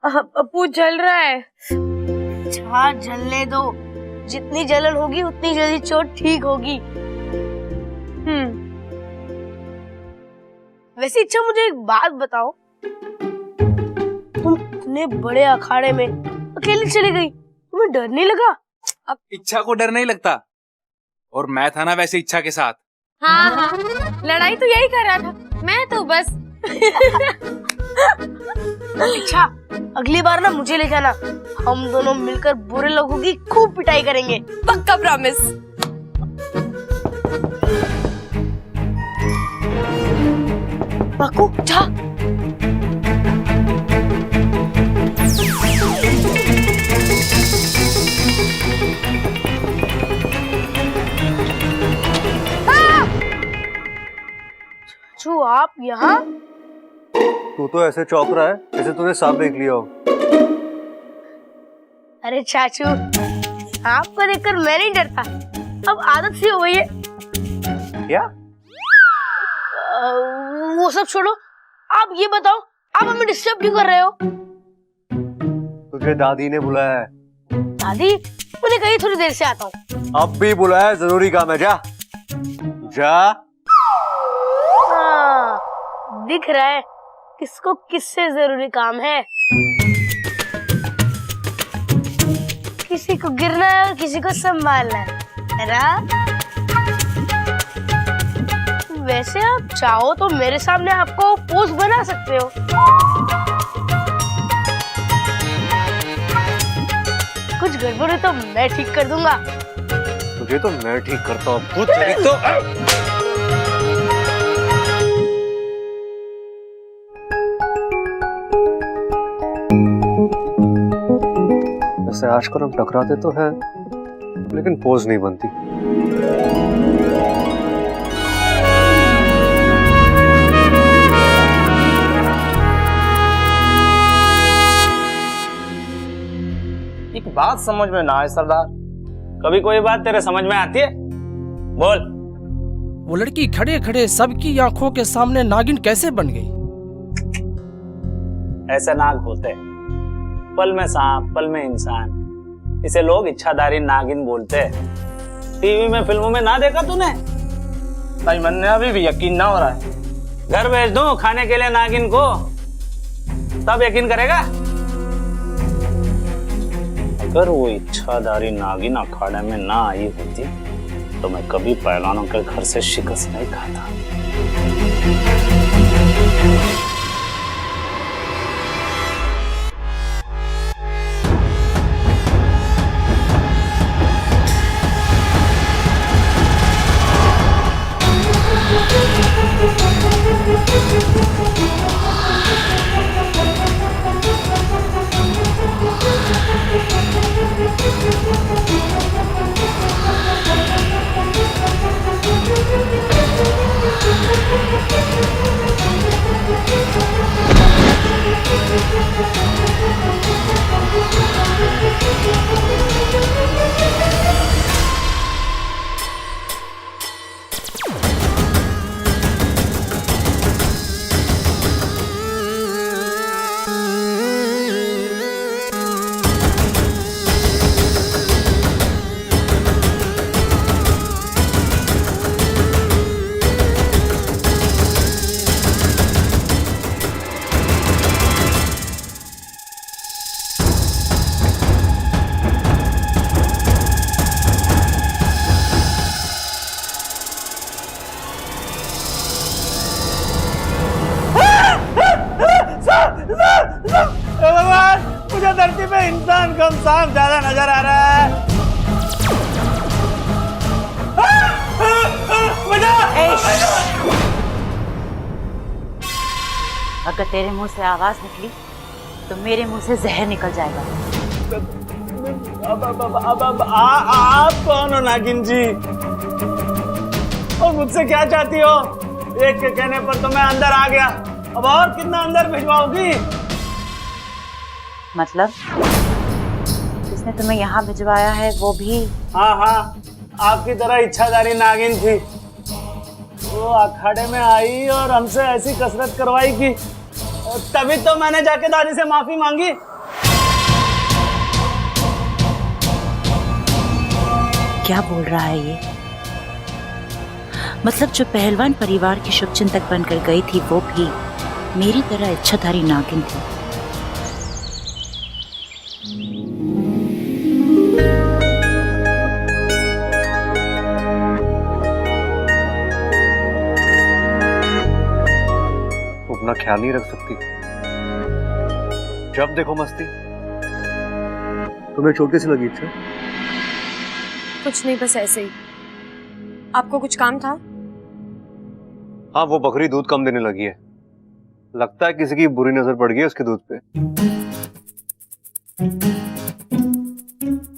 अप्पू जल रहा है। अच्छा जलने दो, जितनी जलन होगी उतनी जल्दी चोट ठीक होगी। वैसे अच्छा मुझे एक बात बताओ, तुम इतने बड़े अखाड़े में अकेले चली गई, तुम्हें डर नहीं लगा? अब इच्छा को डर नहीं लगता, और मैं था ना वैसे इच्छा के साथ। हाँ, लड़ाई तो यही कर रहा था, मैं तो बस। अच्छा अगली बार ना मुझे ले जाना, हम दोनों मिलकर बुरे लोगों की खूब पिटाई करेंगे। पक्का प्रॉमिस। बाकू जा। चाचू आप यहाँ? तू तो ऐसे चौंक रहा है जैसे तूने सांप देख लिया हो। अरे चाचू सांप को देखकर मैं नहीं डरता, अब आदत सी हो गई है। क्या? वो सब छोड़ो, आप ये बताओ आप हमें डिस्टर्ब क्यों कर रहे हो? तुझे दादी ने बुलाया है। दादी? मुझे कहीं थोड़ी देर से आता हूँ। अब भी बुलाया है, जरूरी काम है, जा जा। हाँ, दिख रहा है किसको किससे जरूरी काम है। किसी को गिरना है और किसी को संभालना है ना? वैसे आप चाहो तो मेरे सामने आपको पोज बना सकते हो। कुछ गड़बड़ है तो मैं ठीक कर दूंगा। तुझे तो मैं ठीक करता हूँ खुद। तो वैसे आजकल हम टकराते तो हैं, लेकिन पोज नहीं बनती। एक बात समझ में ना आए सरदार, कभी कोई बात तेरे समझ में आती है? बोल। वो लड़की खड़े खड़े सबकी आंखों के सामने नागिन कैसे बन गई? ऐसे नाग होते हैं, पल में सांप पल में इंसान, इसे लोग इच्छाधारी नागिन बोलते हैं। टीवी में फिल्मों में ना देखा तूने? भाई मन ने अभी भी यकीन ना हो रहा है। घर भेज दूं खाने के लिए नागिन को, तब यकीन करेगा? अगर वो इच्छाधारी नागिन अखाड़े में ना आई होती तो मैं कभी पहलवानों के घर से शिकस्त नहीं खाता। भगवान, मुझे धरती पे इंसान कम सांप ज्यादा नजर आ रहा है। अगर तेरे मुंह से आवाज निकली तो मेरे मुंह से जहर निकल जाएगा। आप कौन हो नागिन जी, और मुझसे क्या चाहती हो? एक के कहने पर तो मैं अंदर आ गया, अब और कितना अंदर भिजवाओगी? मतलब जिसने तुम्हें यहाँ भिजवाया है वो भी? हाँ, आपकी तरह इच्छाधारी नागिन थी। वो अखाड़े में आई और हमसे ऐसी कसरत करवाई कि तभी तो मैंने जाके दादी से माफी मांगी। क्या बोल रहा है ये? मतलब जो पहलवान परिवार की शुभचिंतक बनकर गई थी वो भी मेरी तरह इच्छाधारी नागिन थी। अपना ख्याल नहीं रख सकती, जब देखो मस्ती। तुम्हें चोट कैसी लगी? इच्छा कुछ नहीं, बस ऐसे ही। आपको कुछ काम था? हाँ, वो बकरी दूध कम देने लगी है। लगता है किसी की बुरी नजर पड़ गई है उसके दूध पे।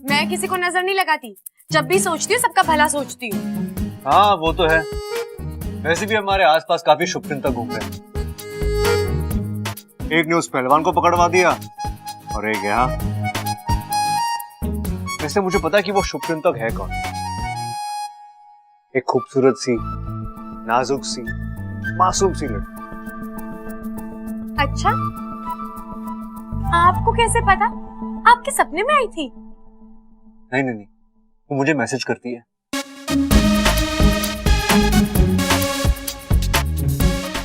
मैं किसी को नजर नहीं लगाती, जब भी सोचती हूँ सबका भला सोचती हूँ। हाँ वो तो है, वैसे भी हमारे आसपास काफी शुभचिंतक घूम रहे हैं। एक ने उस पहलवान को पकड़वा दिया और एक यहाँ। वैसे मुझे पता है कि वो शुभचिंतक है कौन। एक खूबसूरत सी, नाजुक सी, मासूम सी लड़की। अच्छा, आपको कैसे पता? आपके सपने में आई थी? नहीं नहीं नहीं, वो मुझे मैसेज करती है।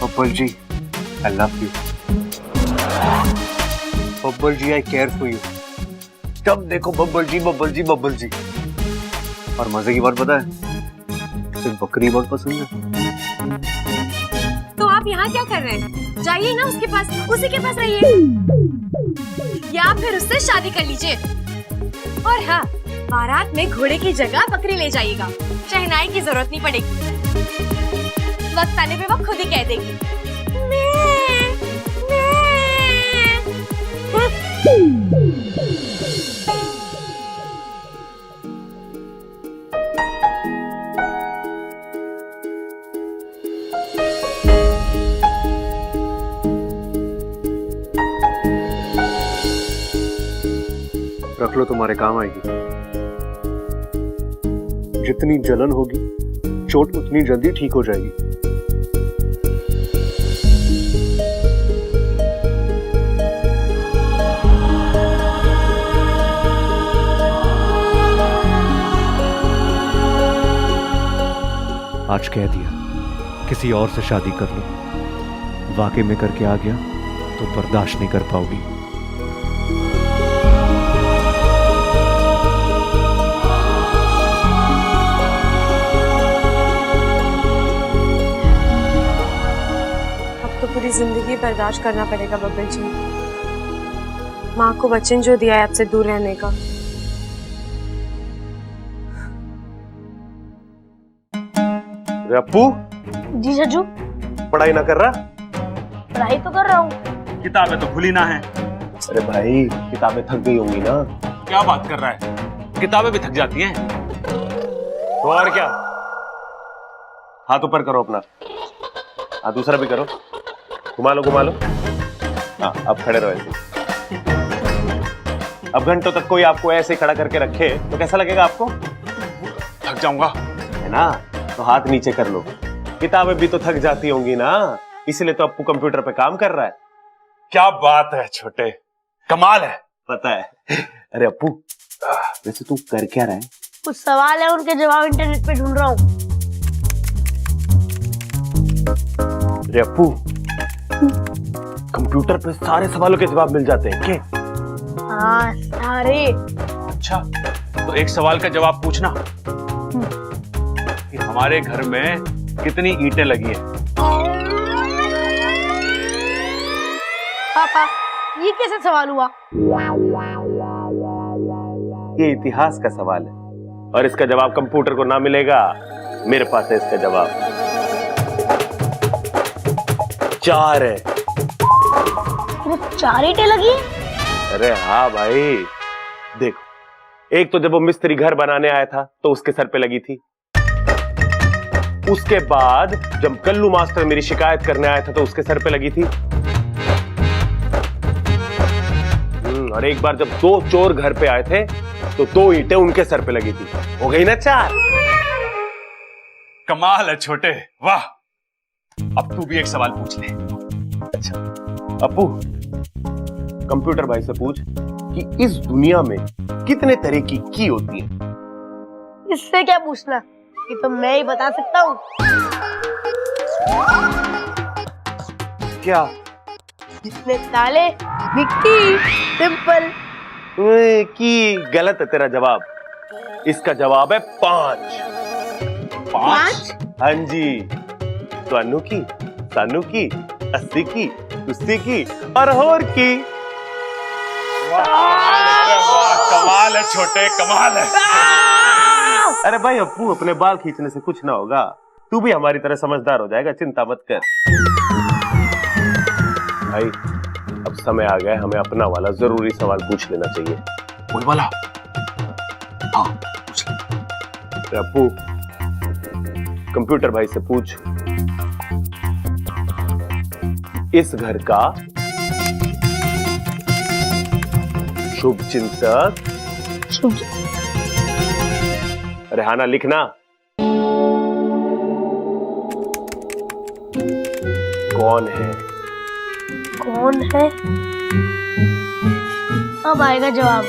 Babbal ji, I love you. Babbal ji, I care for you. जब देखो बब्बल जी, बब्बल जी, बब्बल जी। और मजे की बात पता है, सिर्फ बकरी बहुत पसंद है। तो आप यहाँ क्या कर रहे हैं? जाइए ना उसके पास, उसी के पास रहिए, या फिर उससे शादी कर लीजिए। और हाँ, बारात में घोड़े की जगह बकरी ले जाइएगा, शहनाई की जरूरत नहीं पड़ेगी। वक्त आने पे वो खुद ही कह देगी रख लो, तुम्हारे काम आएगी। जितनी जलन होगी, चोट उतनी जल्दी ठीक हो जाएगी। आज कह दिया किसी और से शादी कर लो, वाकई में करके आ गया तो बर्दाश्त नहीं कर पाओगी। अब तो पूरी जिंदगी बर्दाश्त करना पड़ेगा बब्बल जी। माँ को वचन जो दिया है आपसे दूर रहने का। अप्पू, जी सजू, पढ़ाई ना कर रहा? पढ़ाई तो कर रहा हूँ। किताबें तो भूली ना है। अरे भाई, किताबें थक गई होंगी ना? क्या बात कर रहा है, किताबें भी थक जाती हैं। तो और क्या, हाथ ऊपर करो अपना। हाँ, दूसरा भी करो, घुमा लो घुमा लो। हाँ, अब खड़े रहो ऐसे। अब घंटों तक कोई आपको ऐसे खड़ा करके रखे तो कैसा लगेगा आपको? थक जाऊंगा, है ना? तो हाथ नीचे कर लो। किताबें भी तो थक जाती होंगी ना, इसलिए तो अप्पू कंप्यूटर पे काम कर रहा है। क्या बात है छोटे, कमाल है। पता है। अरे अप्पू, वैसे तू कर क्या रहा है? कुछ सवाल है, उनके जवाब इंटरनेट पे ढूंढ रहा हूँ। अरे अप्पू, कंप्यूटर पे सारे सवालों के जवाब मिल जाते हैं क्या? हाँ, सारे। अच्छा, तो एक सवाल का जवाब पूछना कि हमारे घर में कितनी ईंटें लगी है। पापा, ये कैसे सवाल हुआ? ये इतिहास का सवाल है और इसका जवाब कंप्यूटर को ना मिलेगा, मेरे पास है इसका जवाब। 4 है। 4 ईंटें लगी? अरे हाँ भाई, देखो, एक तो जब वो मिस्त्री घर बनाने आया था तो उसके सर पे लगी थी। उसके बाद जब कल्लू मास्टर मेरी शिकायत करने आया था तो उसके सर पे लगी थी। और एक बार जब 2 चोर घर पे आए थे तो 2 ईंटें उनके सर पे लगी थी। हो गई ना 4। कमाल है छोटे, वाह। अब तू भी एक सवाल पूछ ले। अच्छा अप्पू, कंप्यूटर भाई से पूछ कि इस दुनिया में कितने तरह की की होती है? इससे क्या पूछना, ये तो मैं ही बता सकता हूँ। क्या? जितने ताले मिट्टी। सिंपल। की गलत है तेरा जवाब। इसका जवाब है 5। 5? हाँ जी। तो अनु की, सानू की, अस्सी की, तुस्सी की और होर की। कमाल है छोटे, कमाल है। अरे भाई अप्पू, अपने बाल खींचने से कुछ ना होगा, तू भी हमारी तरह समझदार हो जाएगा, चिंता मत कर। भाई अब समय आ गया है, हमें अपना वाला जरूरी सवाल पूछ लेना चाहिए। वही वाला? हाँ पूछ ले। तो अप्पू, कंप्यूटर भाई से पूछ, इस घर का शुभ चिंतक। अरे हाँ ना, लिखना। कौन है? कौन है? अब आएगा जवाब।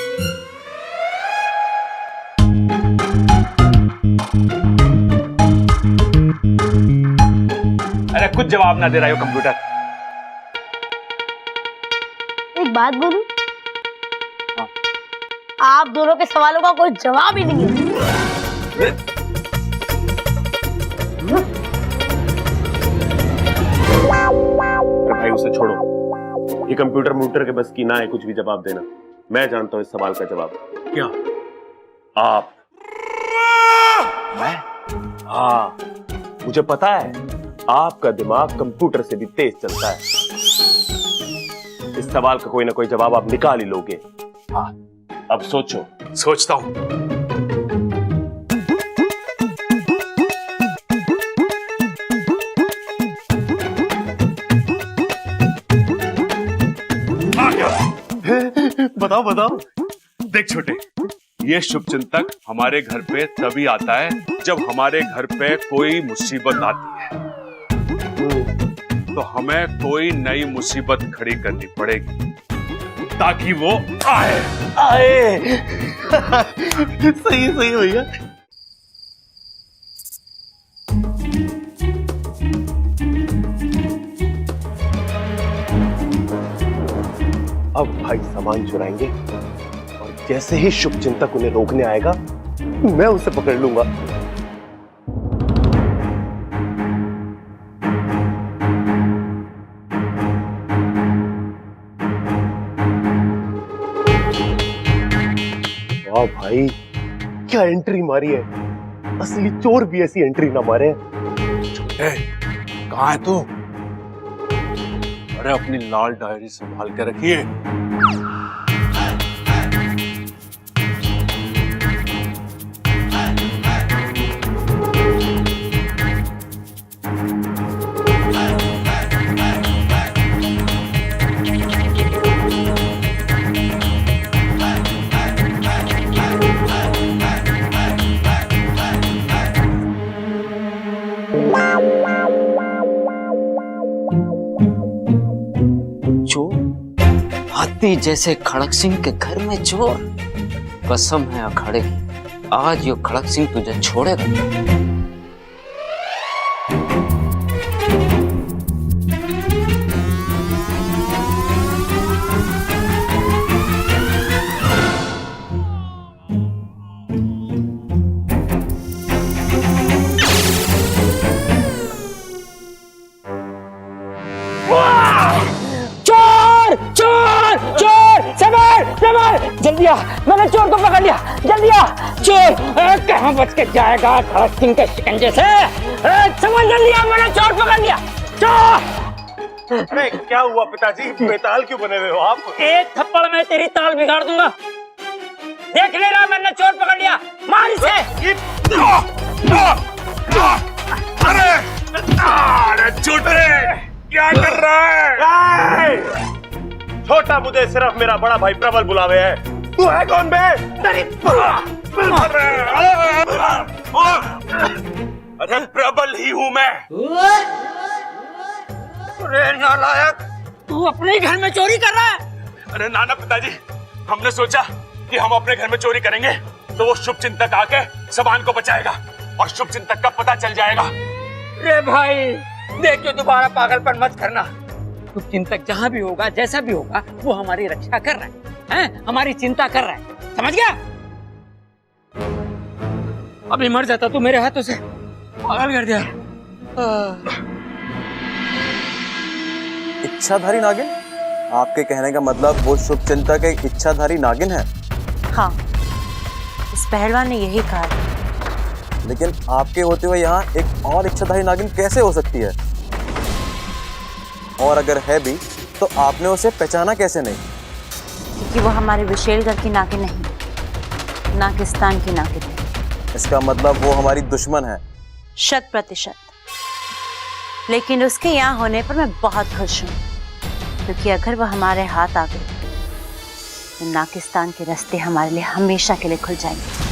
अरे कुछ जवाब ना दे रहा हो कंप्यूटर। एक बात बोलूं? आप दोनों के सवालों का कोई जवाब ही नहीं है। भाई उसे छोड़ो, ये कंप्यूटर म्यूटर के बस की ना है कुछ भी जवाब देना। मैं जानता हूं इस सवाल का जवाब। क्या? आप। मैं? हाँ, मुझे पता है आपका दिमाग कंप्यूटर से भी तेज चलता है। इस सवाल का कोई ना कोई जवाब आप निकाल ही लोगे। हाँ, अब सोचो। सोचता हूं। बताओ बताओ। देख छोटे, ये शुभ चिंतक हमारे घर पे तभी आता है जब हमारे घर पे कोई मुसीबत आती है, तो हमें कोई नई मुसीबत खड़ी करनी पड़ेगी ताकि वो आए। सही सही भैया। अब भाई सामान चुराएंगे और जैसे ही शुभ चिंतक उन्हें रोकने आएगा, मैं उसे पकड़ लूंगा। वाह भाई, क्या एंट्री मारी है। असली चोर भी ऐसी एंट्री ना मारे। छोटे, कहाँ है तू? अरे अपनी लाल डायरी संभाल के रखिए। हाथी जैसे खड़क सिंह के घर में चोर। कसम है अखाड़े की, आज यो खड़क सिंह तुझे छोड़ेगा। जल्दी आ, मैंने चोर को पकड़ लिया। जल्दी आ। चोर कहाँ बच के जाएगा खड़क सिंह के शिकंजे से। समझ जल्दी आ, मैंने चोर पकड़ लिया। चोर! अरे क्या हुआ पिताजी, बेताल क्यों बने हुए हो आप? एक थप्पड़ में तेरी ताल बिगाड़ दूंगा। देख ले रहा, मैंने चोर पकड़ लिया। मार इसे। अरे छोटे, क्या कर रहा है? छोटा मुझे सिर्फ मेरा बड़ा भाई प्रबल बुलावे है। तू है कौन बे? अरे प्रबल ही हूँ मैं। अरे नालायक, तू अपने घर में चोरी कर रहा है? अरे नाना पिताजी, हमने सोचा कि हम अपने घर में चोरी करेंगे, तो वो शुभ चिंतक आके सामान को बचाएगा और शुभ चिंतक का पता चल जाएगा। रे भाई देखियो, दोबारा पागलपन मत करना। शुभ चिंतक जहाँ भी होगा, जैसा भी होगा, वो हमारी रक्षा कर रहा है, हमारी चिंता कर रहा है, समझ गया? अभी मर जाता तू मेरे हाथों से, पागल कर दिया। इच्छाधारी नागिन? आपके कहने का मतलब वो शुभ चिंतक एक इच्छाधारी नागिन है? हाँ, इस पहलवान ने यही कहा। लेकिन आपके होते हुए यहाँ एक और इच्छाधारी नागिन कैसे हो सकती है? और अगर है भी तो आपने उसे पहचाना कैसे नहीं? क्योंकि वो हमारे विशेलगढ़ की नागिन नहीं, नागिस्तान की नागिन है। इसका मतलब वो हमारी दुश्मन है? 100%। लेकिन उसके यहाँ होने पर मैं बहुत खुश हूँ, क्योंकि अगर वो हमारे हाथ आ गए तो नागिस्तान के रास्ते हमारे लिए हमेशा के लिए खुल जाएंगे।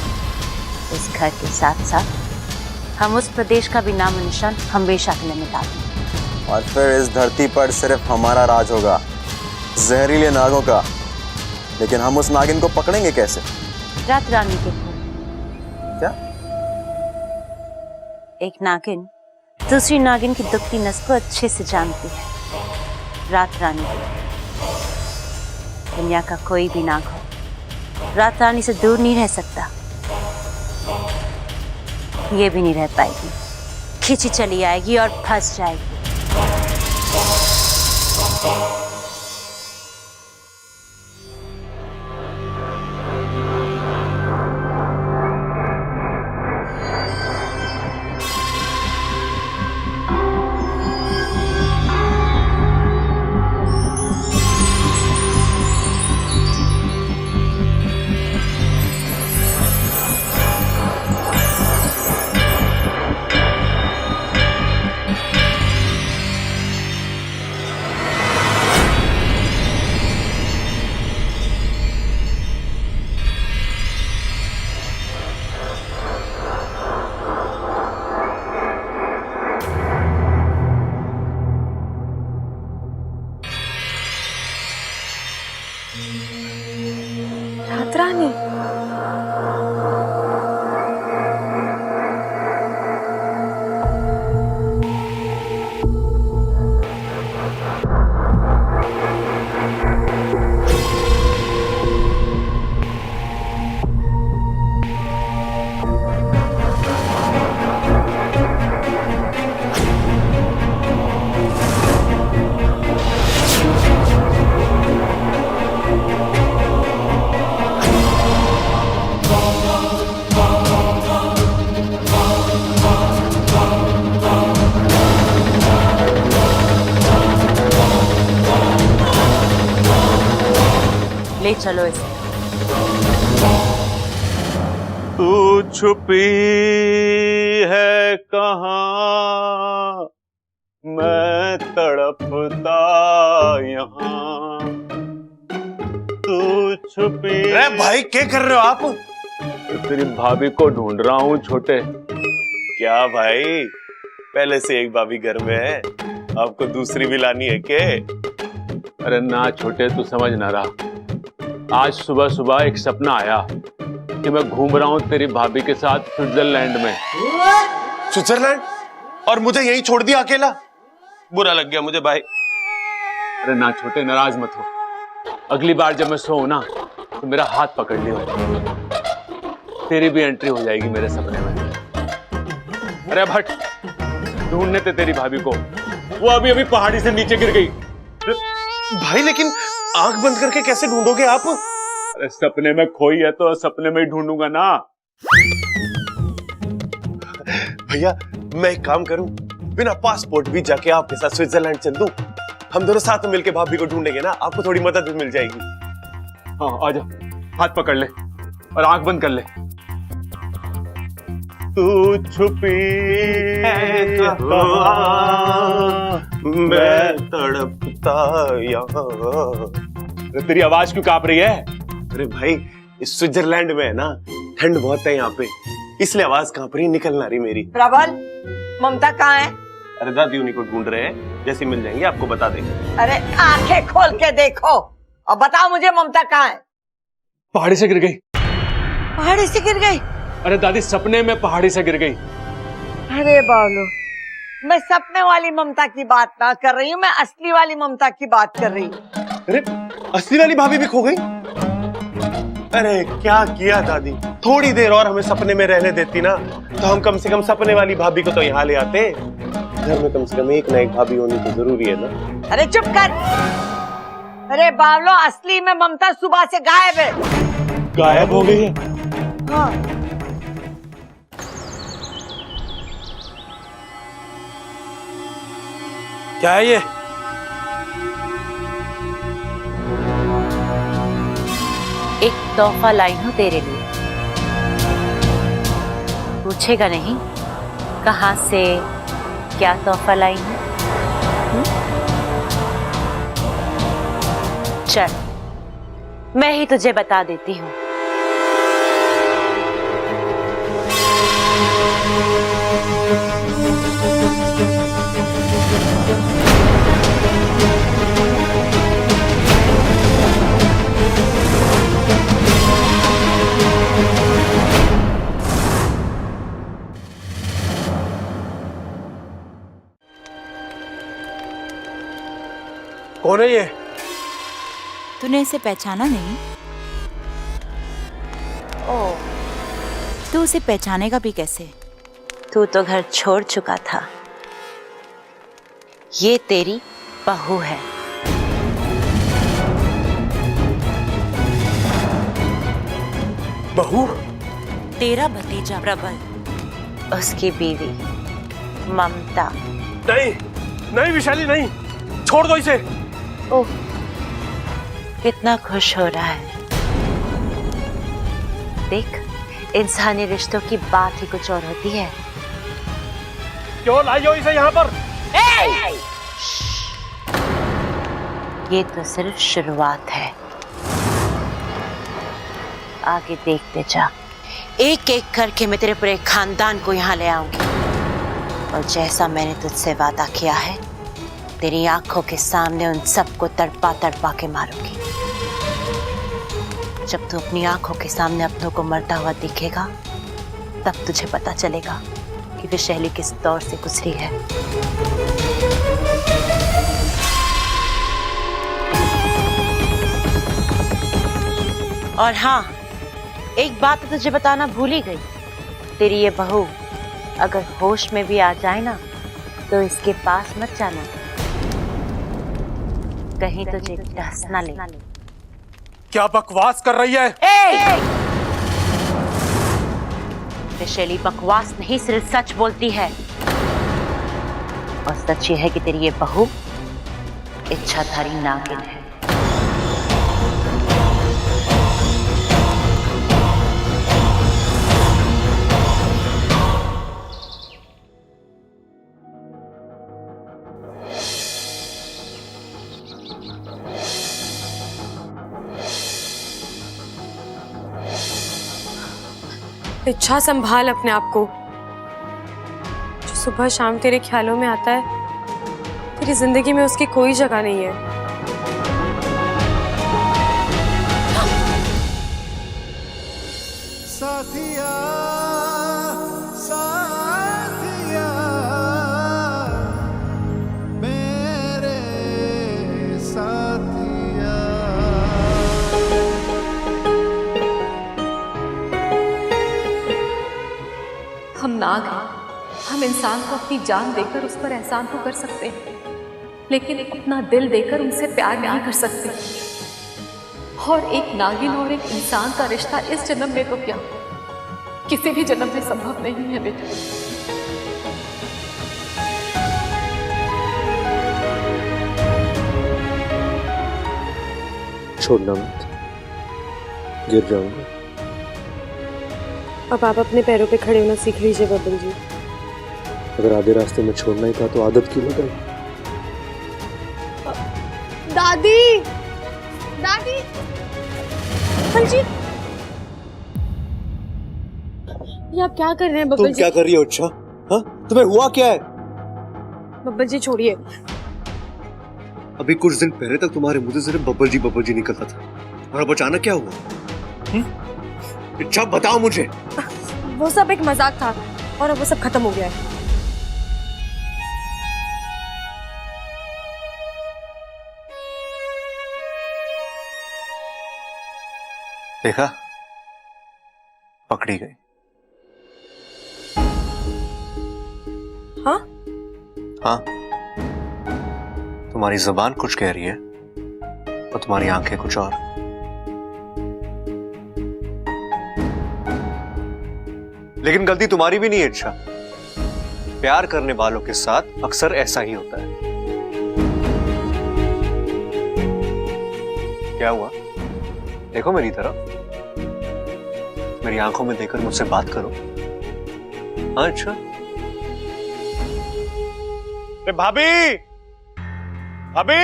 इस घर के साथ साथ हम उस प्रदेश का भी नाम निशान हमेशा के लिए मिटा देंगे। और फिर इस धरती पर सिर्फ हमारा राज होगा, जहरीले नागों का। लेकिन हम उस नागिन को पकड़ेंगे कैसे? रात रानी के थ्रू। क्या? एक नागिन दूसरी नागिन की दुखती नस को अच्छे से जानती है। रात रानी, दुनिया का कोई भी नाग हो, रात रानी से दूर नहीं रह सकता। ये भी नहीं रह पाएगी, खींची चली आएगी और फंस जाएगी। रात रानी, ले चलो इसे। तू छुपी है कहाँ, मैं तड़पता यहाँ। तू छुपी। अरे भाई क्या कर रहे हो आप? तेरी भाभी को ढूंढ रहा हूँ छोटे। क्या भाई, पहले से एक भाभी घर में है, आपको दूसरी भी लानी है क्या? अरे ना छोटे, तू समझ ना रहा। आज सुबह सुबह एक सपना आया कि मैं घूम रहा हूँ तेरी भाभी के साथ स्विट्जरलैंड में। स्विट्जरलैंड? और मुझे यहीं छोड़ दिया अकेला? बुरा लग गया मुझे भाई। अरे ना छोटे, नाराज मत हो। अगली बार जब मैं सोऊं ना तो मेरा हाथ पकड़ लियो, तेरी भी एंट्री हो जाएगी मेरे सपने में। अरे भट, ढूंढने थे तेरी भाभी को, वो अभी अभी पहाड़ी से नीचे गिर गई। भाई लेकिन आंख बंद करके कैसे ढूंढोगे आप? अरे सपने में खोई है तो सपने में ही ढूंढूंगा ना। भैया मैं एक काम करूं, बिना पासपोर्ट भी जाके आपके साथ स्विट्जरलैंड चल दूं। हम दोनों साथ में मिलके भाभी को ढूंढेंगे ना, आपको थोड़ी मदद भी मिल जाएगी। हाँ आजा, हाथ पकड़ ले और आंख बंद कर ले। तू छुपी है कहाँ, मैं तड़पता यहाँ। तेरी आवाज क्यों कांप रही है? अरे भाई इस स्विट्जरलैंड में है ना, ठंड बहुत है यहाँ पे, इसलिए आवाज कांप रही, निकल ना रही मेरी। प्रबल, ममता कहाँ है? अरे दादी उन्हीं को ढूंढ रहे हैं, जैसे मिल जाएंगे आपको बता देंगे। अरे आंखें खोल के देखो और बताओ मुझे ममता कहाँ है? पहाड़ी से गिर गई। पहाड़ी से गिर गई? अरे दादी सपने में पहाड़ी से गिर गई। अरे बाबलो, मैं सपने वाली ममता की बात ना कर रही हूँ, मैं असली वाली ममता की बात कर रही हूँ। अरे असली वाली भाभी भी खो गई? अरे क्या किया दादी, थोड़ी देर और हमें सपने में रहने देती ना, तो हम कम से कम सपने वाली भाभी को तो यहाँ ले आते। घर में कम से कम एक ना एक भाभी होनी तो जरूरी है ना। अरे चुप कर। अरे बावलो, असली में ममता सुबह से गायब है। गायब हो गई है? हाँ। क्या है ये? एक तोहफा लाई हूं तेरे लिए। पूछेगा नहीं कहां से क्या तोहफा लाई हूं? चल मैं ही तुझे बता देती हूं। कौन है ये? तूने इसे पहचाना नहीं? ओ, तू उसे पहचानेगा भी कैसे? तू तो घर छोड़ चुका था। ये तेरी बहू है। बहू? तेरा भतीजा प्रबल, उसकी बीवी ममता। नहीं नहीं विशाली, नहीं, छोड़ दो इसे। ओह, कितना खुश हो रहा है। देख, इंसानी रिश्तों की बात ही कुछ और होती है। क्यों लाई हो इसे यहाँ पर? ये तो सिर्फ शुरुआत है, आगे देखते जा। एक एक करके मैं तेरे पूरे खानदान को यहाँ ले आऊंगी, और जैसा मैंने तुझसे वादा किया है, तेरी आंखों के सामने उन सबको तड़पा तड़पा के मारूंगी। जब तू अपनी आंखों के सामने अपनों को मरता हुआ दिखेगा, तब तुझे पता चलेगा कि विशैली किस दौर से गुजरी है। और हाँ, एक बात तो तुझे बताना भूल ही गई। तेरी ये बहू अगर होश में भी आ जाए ना, तो इसके पास मत जाना, कहीं तुझे डस ना ले। क्या बकवास कर रही है? विशैली बकवास नहीं, सिर्फ सच बोलती है। और सच ये है कि तेरी ये बहू इच्छाधारी नागिन है। इच्छा, संभाल अपने आप को। जो सुबह शाम तेरे ख्यालों में आता है, तेरी जिंदगी में उसकी कोई जगह नहीं है। साथिया, साथिया, मेरे साथिया। हम नाग हैं, हम इंसान को अपनी जान देकर उस पर एहसान तो कर सकते हैं, लेकिन अपना दिल देकर उनसे प्यार नहीं कर सकते। और एक नागिन और एक इंसान का रिश्ता इस जन्म में तो क्या, किसी भी जन्म में संभव नहीं है बेटा। छोड़ना मत, गिर जाऊंगा। अब आप अपने पैरों पे खड़े होना सीख लीजिए बबल जी। अगर आधे रास्ते में छोड़ना ही था तो आदत क्यों लगाई? दादी, दादी, बबल जी, ये आप क्या कर रहे हैं बबल जी? तुम क्या कर रही हो? अच्छा, हाँ, तुम्हें हुआ क्या है? बब्बल जी छोड़िए। अभी कुछ दिन पहले तक तुम्हारे मुंह से सिर्फ बब्बल जी निकलता था, और अब अचानक क्या हुआ? इच्छा बताओ मुझे। वो सब एक मजाक था और अब वो सब खत्म हो गया है। देखा, पकड़ी गई। हाँ? हाँ, तुम्हारी जुबान कुछ कह रही है और तुम्हारी आंखें कुछ और। लेकिन गलती तुम्हारी भी नहीं है इच्छा। प्यार करने वालों के साथ अक्सर ऐसा ही होता है। क्या हुआ? देखो मेरी तरफ, मेरी आंखों में देखकर मुझसे बात करो। हाँ अच्छा। अरे भाभी, भाभी,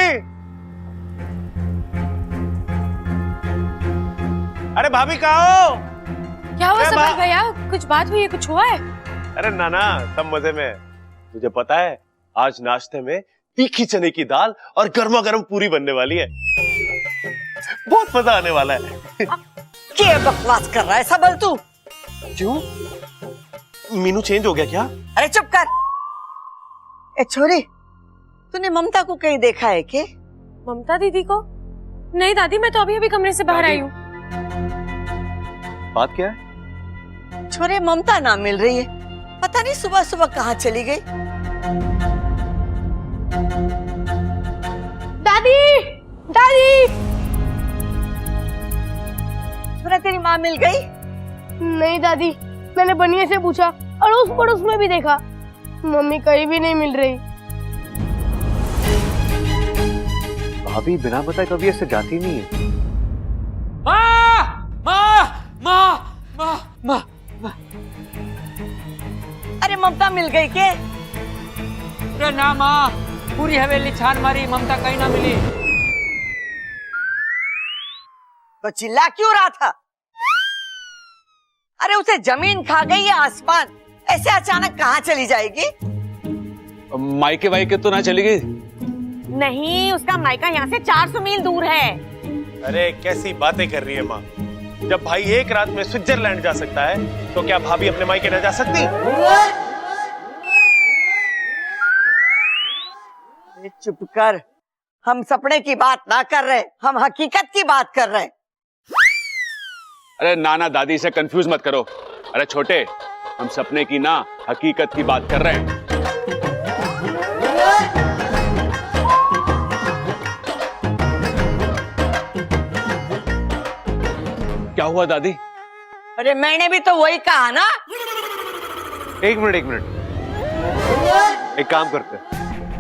अरे भाभी कहाँ हो? क्या हुआ सबल भैया? कुछ बात हुई है? कुछ हुआ है? अरे नाना, सब मजे में। तुझे पता है आज नाश्ते में तीखी चने की दाल और गर्मा गर्म पूरी बनने वाली है। बहुत मजा आने वाला है। क्या बकवास कर रहा है सबल तू? क्यों? मीनू चेंज हो गया क्या? अरे चुप कर। ए छोरी, तूने ममता को कहीं देखा है के? ममता दीदी को? नहीं दादी, मैं तो अभी अभी कमरे से बाहर आई हूँ। बात क्या है? छोरे, ममता ना मिल रही है। पता नहीं सुबह सुबह कहाँ चली गई। दादी, दादी। छोरा, तेरी माँ मिल गई? नहीं दादी, मैंने बनिए से पूछा, अड़ोस पड़ोस में भी देखा, मम्मी कहीं भी नहीं मिल रही। भाभी बिना बताए कभी ऐसे जाती नहीं है। अरे ममता मिल गई के? अरे ना माँ, पूरी हवेली छान मारी, ममता कहीं ना मिली। तो चिल्ला क्यों रहा था? अरे उसे जमीन खा गई या आसमान? ऐसे अचानक कहाँ चली जाएगी? मायके वायके तो ना चली गई? नहीं, उसका मायका यहाँ से 400 मील दूर है। अरे कैसी बातें कर रही है माँ? जब भाई एक रात में स्विट्जरलैंड जा सकता है तो क्या भाभी अपने मायके न जा सकती? चुप कर, हम सपने की बात ना कर रहे, हम हकीकत की बात कर रहे। अरे नाना दादी से कंफ्यूज मत करो। अरे छोटे, हम सपने की ना हकीकत की बात कर रहे हैं। क्या हुआ दादी? अरे मैंने भी तो वही कहा ना। एक मिनट, एक मिनट। एक काम करते हैं,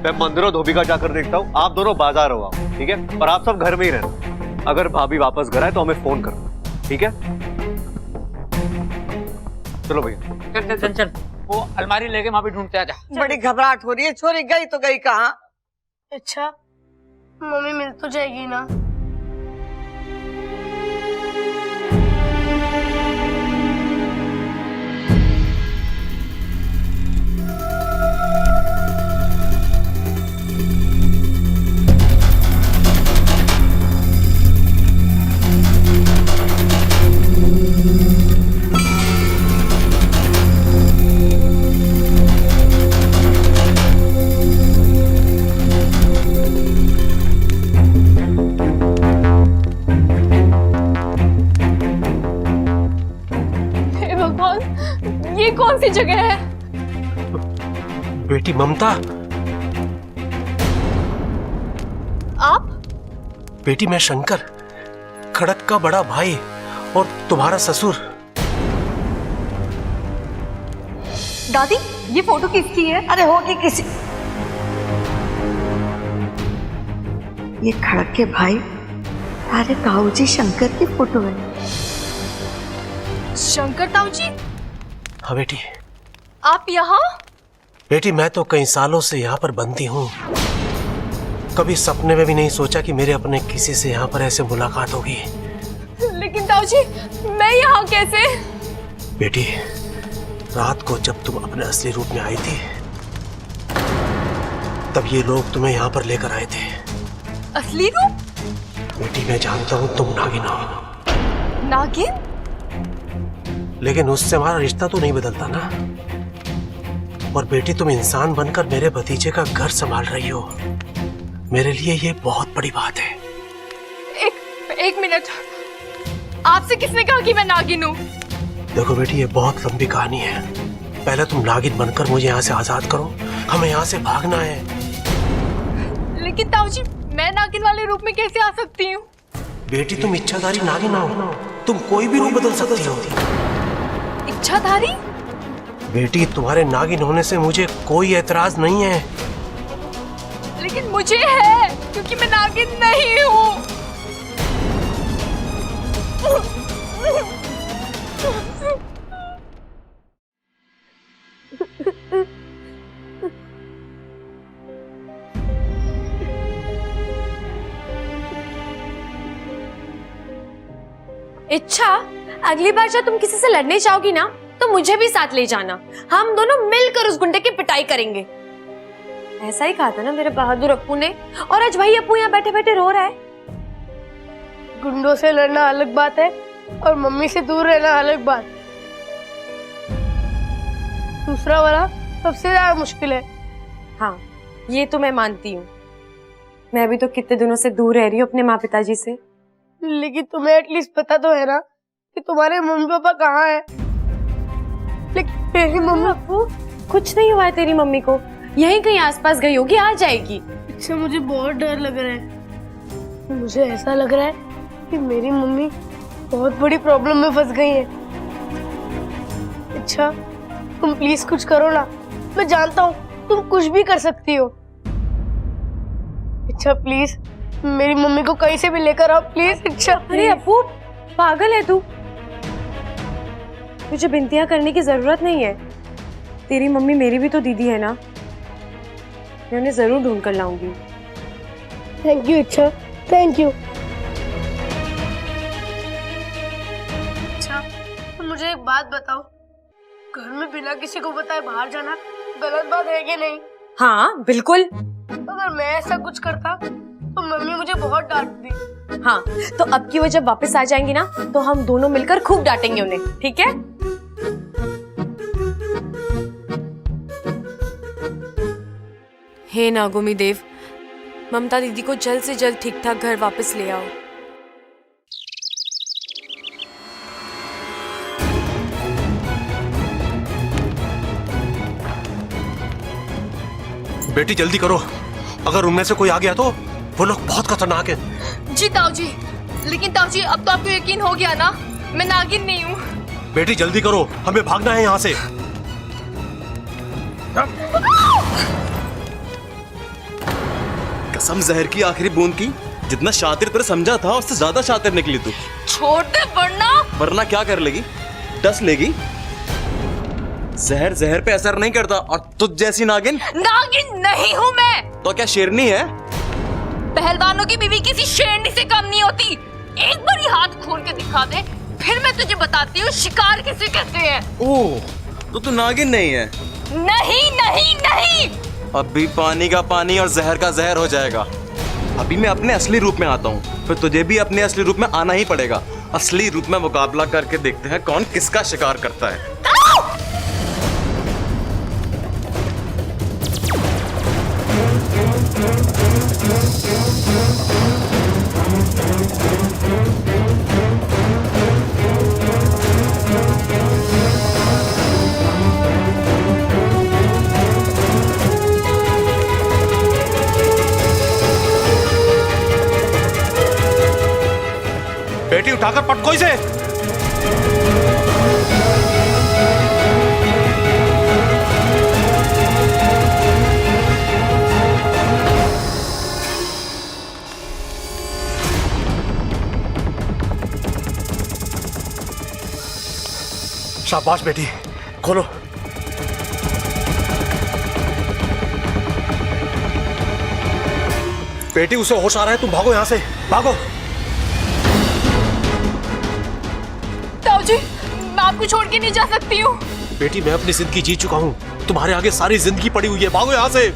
मैं मंदिरों धोबी का जाकर देखता हूँ, आप दोनों बाजार हो, ठीक है? और आप सब घर में ही रहना। अगर भाभी वापस घर आए तो हमें फोन करना, ठीक है? चलो भैया। चल चल चल चल, वो अलमारी लेके वहां भी ढूंढते आजा। बड़ी घबराहट हो रही है। छोरी गई तो गई कहाँ? अच्छा, मम्मी मिल तो जाएगी ना? ये कौन सी जगह है? बेटी ममता। आप? बेटी मैं शंकर, खड़क का बड़ा भाई और तुम्हारा ससुर। दादी, ये फोटो किसकी है? अरे होगी किसी। ये खड़क के भाई तारे ताऊ जी शंकर की फोटो है। शंकर ताऊ जी? हाँ बेटी। आप यहाँ? बेटी मैं तो कई सालों से यहाँ पर बंदी हूँ। कभी सपने में भी नहीं सोचा कि मेरे अपने किसी से यहाँ पर ऐसे मुलाकात होगी। लेकिन ताऊ जी, मैं यहाँ कैसे? बेटी, रात को जब तुम अपने असली रूप में आई थी, तब ये लोग तुम्हें यहाँ पर लेकर आए थे। असली रूप? बेटी मैं जानता हूँ तुम नागिन हो। नागिन? लेकिन उससे हमारा रिश्ता तो नहीं बदलता ना। और बेटी, तुम इंसान बनकर मेरे भतीजे का घर संभाल रही हो, मेरे लिए ये बहुत बड़ी बात है। एक मिनट, आपसे किसने कहा कि मैं नागिन हूँ? देखो बेटी, ये बहुत लंबी कहानी है। पहले तुम नागिन बनकर मुझे यहाँ से आजाद करो, हमें यहाँ से भागना है। लेकिन ताऊजी, मैं नागिन वाले रूप में कैसे आ सकती हूँ? बेटी, तुम इच्छाधारी नागिन हो, तुम कोई भी रूप बदल सकती हो। इच्छाधारी? बेटी, तुम्हारे नागिन होने से मुझे कोई एतराज नहीं है। लेकिन मुझे है, क्योंकि मैं नागिन नहीं हूँ। इच्छा, अगली बार जब तुम किसी से लड़ने जाओगी ना, तो मुझे भी साथ ले जाना। हम दोनों मिलकर उस गुंडे की पिटाई करेंगे। ऐसा ही कहा था ना मेरे बहादुर अप्पू ने, और आज भाई अप्पू यहाँ बैठे बैठे रो रहा है। गुंडों से लड़ना अलग बात है और मम्मी से दूर रहना अलग बात। दूसरा वाला सबसे ज्यादा मुश्किल है। हाँ, ये तो मैं मानती हूँ। मैं भी तो कितने दिनों से दूर रह रही हूँ अपने माँ पिताजी से। लेकिन तुम्हें एटलीस्ट पता तो है ना कि तुम्हारे मम्मी पापा कहाँ हैं? लेकिन मेरी मम्मी अप्पू, कुछ नहीं हुआ है तेरी मम्मी को, यहीं कहीं आसपास गई होगी, आ जाएगी। इससे मुझे बहुत डर लग रहा है। मुझे ऐसा लग रहा है कि मेरी मम्मी बहुत बड़ी प्रॉब्लम में फंस गई है। अच्छा, तुम प्लीज कुछ करो ना। मैं जानता हूँ तुम कुछ भी कर सकती हो। अच्छा प्लीज, मेरी मम्मी को कहीं से भी लेकर आओ प्लीज। अच्छा। अरे अप्पू, पागल है तू? मुझे बिनतियां करने की जरूरत नहीं है। तेरी मम्मी मेरी भी तो दीदी है ना, मैं उन्हें जरूर ढूंढ कर लाऊंगी। थैंक यू अच्छा, थैंक यू। अच्छा, तो मुझे एक बात बताओ, घर में बिना किसी को बताए बाहर जाना गलत बात है कि नहीं? हाँ बिल्कुल। अगर मैं ऐसा कुछ करता तो मम्मी मुझे बहुत डांटती। हाँ, तो अब की वो जब वापस आ जाएंगी ना, तो हम दोनों मिलकर खूब डांटेंगे उन्हें, ठीक है? हे नागोमी देव, ममता दीदी को जल्द से जल्द ठीक ठाक घर वापस ले आओ। बेटी जल्दी करो, अगर उनमें से कोई आ गया तो वो लोग बहुत खतरनाक है। जी ताऊजी, लेकिन ताऊजी अब तो आपको यकीन हो गया ना, मैं नागिन नहीं हूँ। बेटी जल्दी करो, हमें भागना है यहाँ से। कसम जहर की आखिरी बूंद की, जितना शातिर तेरे समझा था उससे ज्यादा शातिर निकली तू। छोड़ दे, वरना क्या कर लेगी? डस लेगी। जहर जहर पे असर नहीं करता, और तुझ जैसी नागिन नहीं हूँ मैं। तो क्या शेरनी है? पहलवानों की बीवी किसी शेरनी से कम नहीं होती। एक बार ही हाथ खोल के दिखा दे, फिर मैं तुझे बताती हूँ शिकार किसे कहते हैं। ओह, तो तू नागिन नहीं है? नहीं नहीं नहीं। अभी पानी का पानी और जहर का जहर हो जाएगा। अभी मैं अपने असली रूप में आता हूँ, फिर तुझे भी अपने असली रूप में आना ही पड़ेगा। असली रूप में मुकाबला करके देखते हैं कौन किसका शिकार करता है। बेटी उठाकर पटको इसे। शाबाश बेटी, खोलो। बेटी उसे होश आ रहा है, तुम भागो यहाँ से, भागो। ताऊजी, मैं आपको छोड़ के नहीं जा सकती हूँ। बेटी मैं अपनी जिंदगी जी चुका हूँ, तुम्हारे आगे सारी जिंदगी पड़ी हुई है, भागो यहाँ से।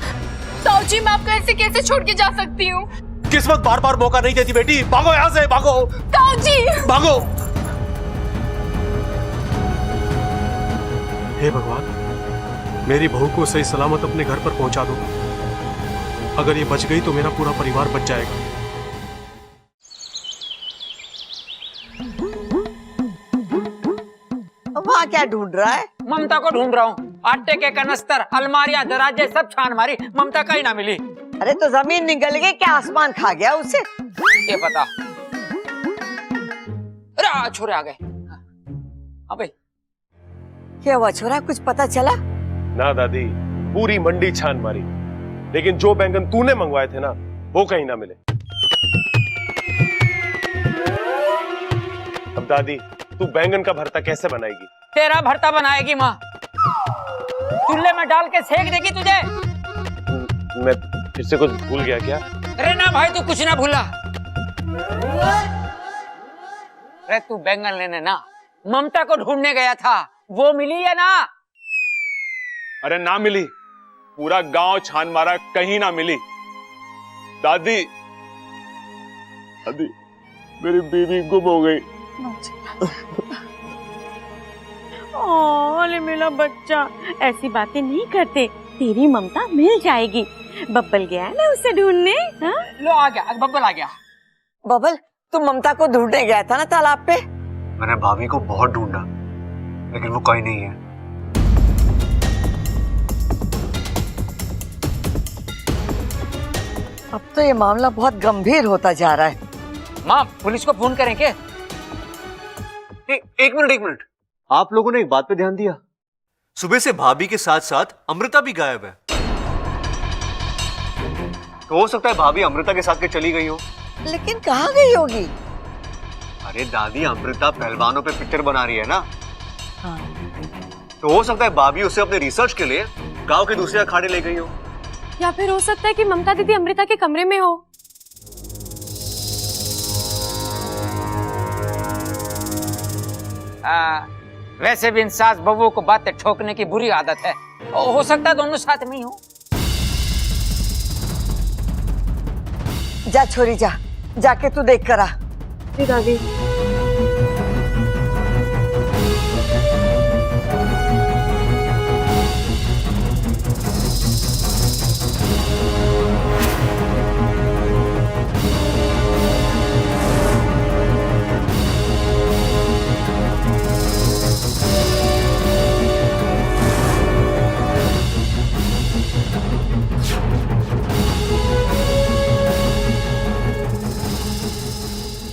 ताऊजी, मैं आपको ऐसे कैसे छोड़ के जा सकती हूँ? किस्मत बार बार मौका नहीं देती बेटी, भागो यहाँ से, भागो। ताऊजी, भागो। हे भगवान, मेरी बहू को सही सलामत अपने घर पर पहुंचा दो। अगर ये बच गई तो मेरा पूरा परिवार बच जाएगा। वहाँ क्या ढूंढ रहा है? ममता को ढूंढ रहा हूँ। आटे के कनस्तर, अलमारियां, दराजे सब छान मारी, ममता कहीं ना मिली। अरे तो जमीन निकल गई क्या, आसमान खा गया उसे? ये पता। अरे छोरे आ गए। अबे क्या हुआ छोरा, कुछ पता चला? ना दादी, पूरी मंडी छान मारी, लेकिन जो बैंगन तूने मंगवाए थे ना वो कहीं ना मिले। अब दादी, तू बैंगन का भरता कैसे बनाएगी? तेरा भरता बनाएगी माँ, चूल्हे में डाल के सेक देगी तुझे। मैं फिर से कुछ भूल गया क्या? अरे ना भाई, तू कुछ ना भूला। अरे तू बैंगन लेने ना ममता को ढूंढने गया था, वो मिली है ना? अरे ना मिली, पूरा गांव छान मारा, कहीं ना मिली। दादी, दादी, मेरी बीवी गुम हो गई। ओह मेरा बच्चा, ऐसी बातें नहीं करते, तेरी ममता मिल जाएगी। बब्बल गया है ना उसे ढूंढने। लो आ गया, बब्बल आ गया। बबल, तू ममता को ढूंढने गया था ना तालाब पे? मैंने भाभी को बहुत ढूंढा, लेकिन वो कहीं नहीं है। अब तो ये मामला बहुत गंभीर होता जा रहा है। माँ, पुलिस को फोन करें क्या? एक मिनट, आप लोगों ने एक बात पे ध्यान दिया? सुबह से भाभी के साथ साथ अमृता भी गायब है। तो हो सकता है भाभी अमृता के साथ के चली गई हो। लेकिन कहाँ गई होगी? अरे दादी, अमृता पहलवानों पे पिक्चर बना रही है ना। तो हो सकता है भाभी उसे अपने रिसर्च के लिए गांव के दूसरे अखाड़े ले गई हो। या फिर हो सकता है कि ममता दीदी अमृता के कमरे में हो। वैसे भी इन सास बहू को बातें ठोकने की बुरी आदत है। हो सकता है दोनों साथ में ही हो। जा छोरी जा, जाके तू देख कर आ। दादी,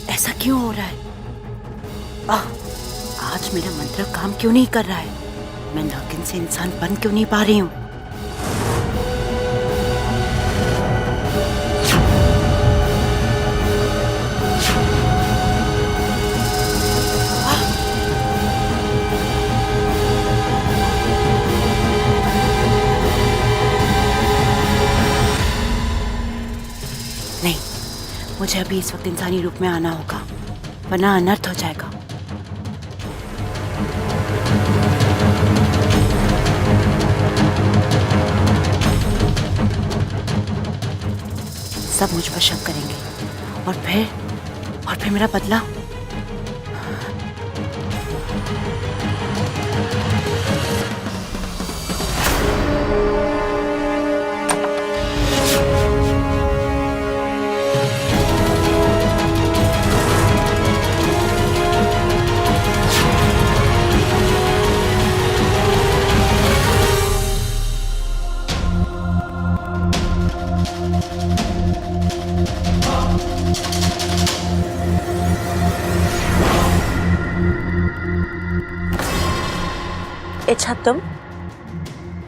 ऐसा क्यों हो रहा है? आज मेरा मंत्र काम क्यों नहीं कर रहा है? मैं नागिन से इंसान बन क्यों नहीं पा रही हूँ? नहीं, मुझे अभी इस वक्त इंसानी रूप में आना होगा, वरना अनर्थ हो जाएगा। सब मुझ पर शक करेंगे और फिर मेरा बदला। अच्छा तुम?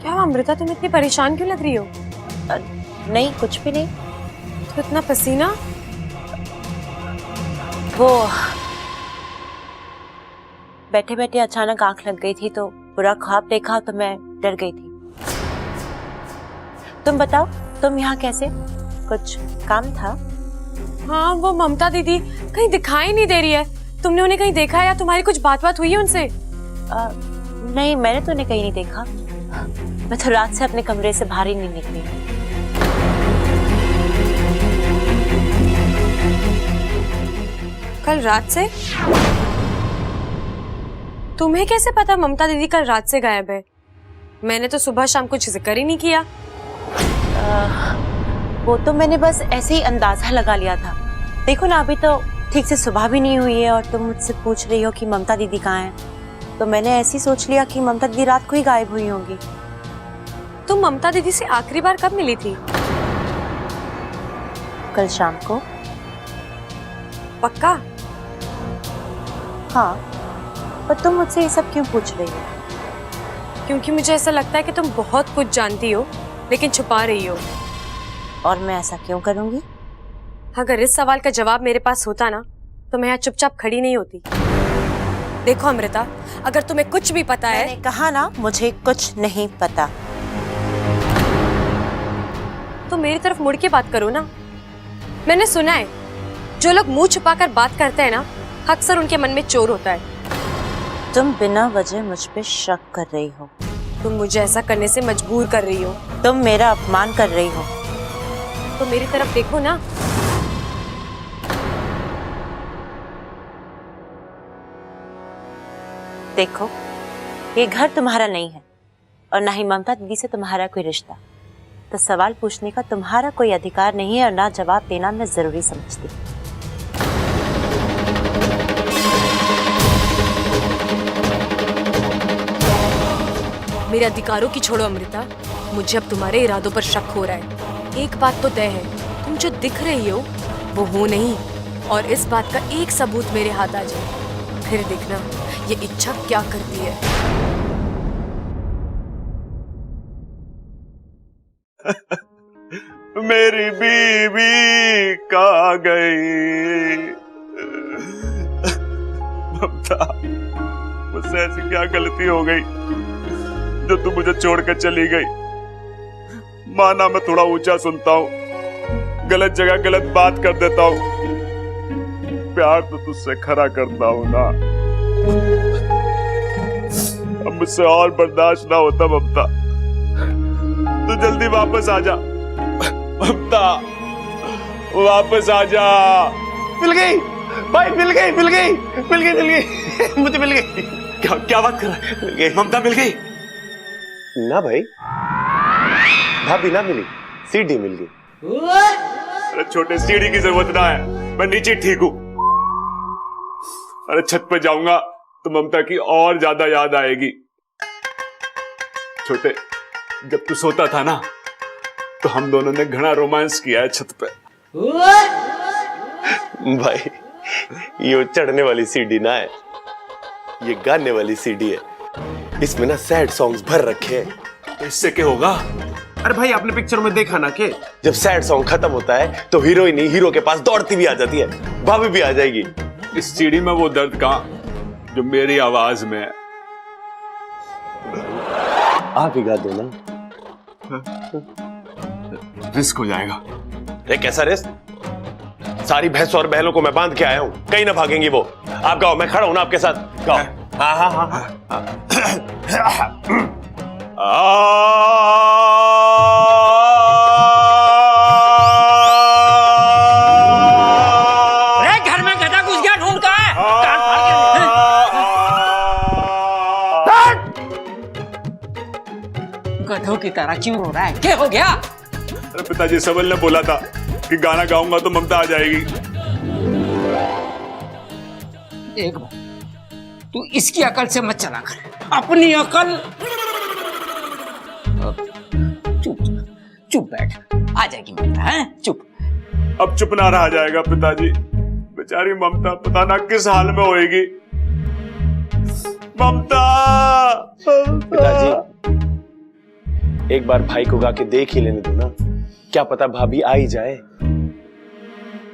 क्या अमृता, तुम इतनी परेशान क्यों लग रही हो? नहीं, कुछ भी नहीं। तो इतना पसीना? वो बैठे बैठे अचानक आंख लग गई थी तो बुरा ख्वाब देखा तो मैं डर गई थी। तुम बताओ, तुम यहाँ कैसे? कुछ काम था? हाँ, वो ममता दीदी कहीं दिखाई नहीं दे रही है। तुमने उन्हें कहीं देखा है या तुम्हारी कुछ बात हुई है उनसे? नहीं, मैंने तो उन्हें कहीं नहीं देखा। मैं तो रात से अपने कमरे से बाहर ही नहीं निकली। कल रात से? तुम्हें कैसे पता ममता दीदी कल रात से गायब है? मैंने तो सुबह शाम कुछ जिक्र ही नहीं किया। वो तो मैंने बस ऐसे ही अंदाजा लगा लिया था। देखो ना, अभी तो ठीक से सुबह भी नहीं हुई है और तुम मुझसे पूछ रही हो कि ममता दीदी कहाँ है, तो मैंने ऐसे ही सोच लिया कि ममता दीदी रात को ही गायब हुई होंगी। तुम ममता दीदी से आखिरी बार कब मिली थी? कल शाम को। पक्का? हाँ, पर तुम मुझसे ये सब क्यों पूछ रही हो? क्योंकि मुझे ऐसा लगता है कि तुम बहुत कुछ जानती हो लेकिन छुपा रही हो। और मैं ऐसा क्यों करूंगी? अगर इस सवाल का जवाब मेरे पास होता ना तो मैं यहाँ चुपचाप खड़ी नहीं होती। देखो अमृता, अगर तुम्हें कुछ भी पता है। मैंने कहा ना, मुझे कुछ नहीं पता। तो मेरी तरफ मुड़ के बात करो ना। मैंने सुना है जो लोग मुंह छुपाकर बात करते हैं ना, अक्सर उनके मन में चोर होता है। तुम बिना वजह मुझ पे शक कर रही हो। तुम मुझे ऐसा करने से मजबूर कर रही हो। तुम मेरा अपमान कर रही हो। तो मेरी तरफ देखो ना। देखो, ये घर तुम्हारा नहीं है और ना ही ममता दीदी से तुम्हारा कोई रिश्ता, तो सवाल पूछने का तुम्हारा कोई अधिकार नहीं है और ना जवाब देना मैं जरूरी समझती। मेरे अधिकारों की छोड़ो अमृता, मुझे अब तुम्हारे इरादों पर शक हो रहा है। एक बात तो तय है, तुम जो दिख रही हो वो हो नहीं, और इस बात का एक सबूत मेरे हाथ आ जाए, फिर देखना ये इच्छा क्या करती है। मेरी बीवी कहाँ गई? ममता, मुझसे ऐसी क्या गलती हो गई जो तू मुझे छोड़कर चली गई? माना मैं थोड़ा ऊंचा सुनता हूँ, गलत जगह गलत बात कर देता हूँ, प्यार तो तुझसे खरा करता हूँ ना। अब मुझसे और बर्दाश्त ना होता ममता, तू जल्दी वापस आ जा। ममता, वापस आ जा। मिल गई भाई, मिल गई मिल गई मिल गई मिल गई मुझे मिल गई। क्या बात कर रहा है? मिल गई, ममता मिल गई? ना भाई, भाभी ना मिली, सीढ़ी मिल गई। अरे छोटे, सीढ़ी की जरूरत ना है, मैं नीचे ठीक हूँ। अरे छत पे जाऊंगा तो ममता की और ज्यादा याद आएगी। छोटे, जब तू सोता था ना तो हम दोनों ने घना रोमांस किया है छत पे। भाई, ये चढ़ने वाली सीढ़ी ना है, ये गाने वाली सीढ़ी है। इसमें ना सैड सॉन्ग्स भर रखे हैं। तो इससे क्या होगा? अरे भाई, आपने पिक्चर में देखा ना कि जब सैड सॉन्ग खत्म होता है तो हीरोइन हीरो के पास दौड़ती भी आ जाती है, भाभी भी आ जाएगी। इस सीढ़ी में वो दर्द कहाँ जो मेरी आवाज में है? आप ही गा दो ना। रिस्क हो जाएगा। अरे कैसा रिस्क? सारी भैंसों और बैलों को मैं बांध के आया हूं, कहीं ना भागेंगी वो। आप गाओ, मैं खड़ा हूं ना आपके साथ, गाओ। हाँ हाँ हाँ हाँ। अरे घर में गधा घुस गया, ढूंढ कहाँ है? गधों की तरह क्यों रो रहा है? क्या हो गया? अरे पिताजी, सबल ने बोला था कि गाना गाऊंगा तो ममता आ जाएगी। एक बार तू इसकी अकल से मत चला कर, अपनी अकल। चुप चुप बैठ, आ जाएगी ममता। है चुप। अब चुप ना रहा जाएगा पिताजी, बेचारी ममता पता ना किस हाल में होएगी। ममता। पिताजी, एक बार भाई को गा के देख ही लेने दो ना, क्या पता भाभी आ ही जाए।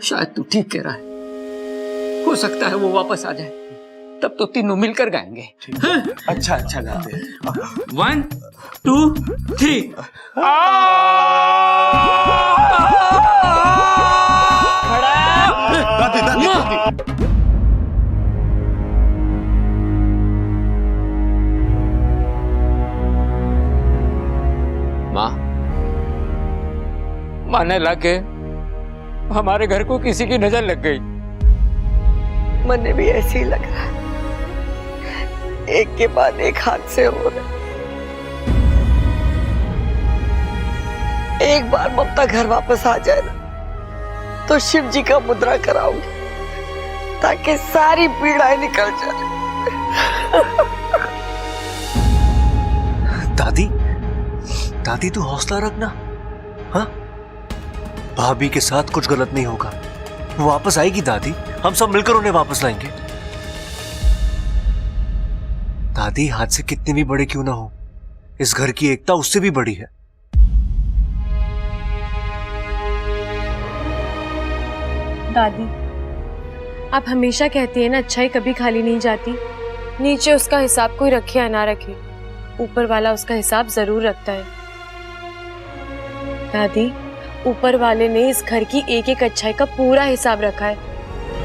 शायद तू ठीक कह रहा है, हो सकता है वो वापस आ जाए, तब तो तीनों मिलकर गाएंगे। हाँ? अच्छा अच्छा गाते हैं। 1 2 3। दादी दादी दादी। माँ, माने लगे हमारे घर को किसी की नजर लग गई। मुझे भी ऐसे ही लग रहा है, एक के बाद एक हादसे हो रहे। एक बार ममता घर वापस आ जाए ना तो शिव जी का मुद्रा कराऊंगी ताकि सारी पीड़ाएं निकल जाए। दादी, दादी तू हौसला रखना। हाँ, भाभी के साथ कुछ गलत नहीं होगा, वो वापस आएगी दादी, हम सब मिलकर उन्हें वापस लाएंगे। दादी हादसे कितने भी बड़े क्यों ना हो, इस घर की एकता उससे भी बड़ी है। दादी, आप हमेशा कहती है ना, अच्छाई कभी खाली नहीं जाती। नीचे उसका हिसाब कोई रखे या ना रखे, ऊपर वाला उसका हिसाब जरूर रखता है। दादी, ऊपर वाले ने इस घर की एक एक अच्छाई का पूरा हिसाब रखा है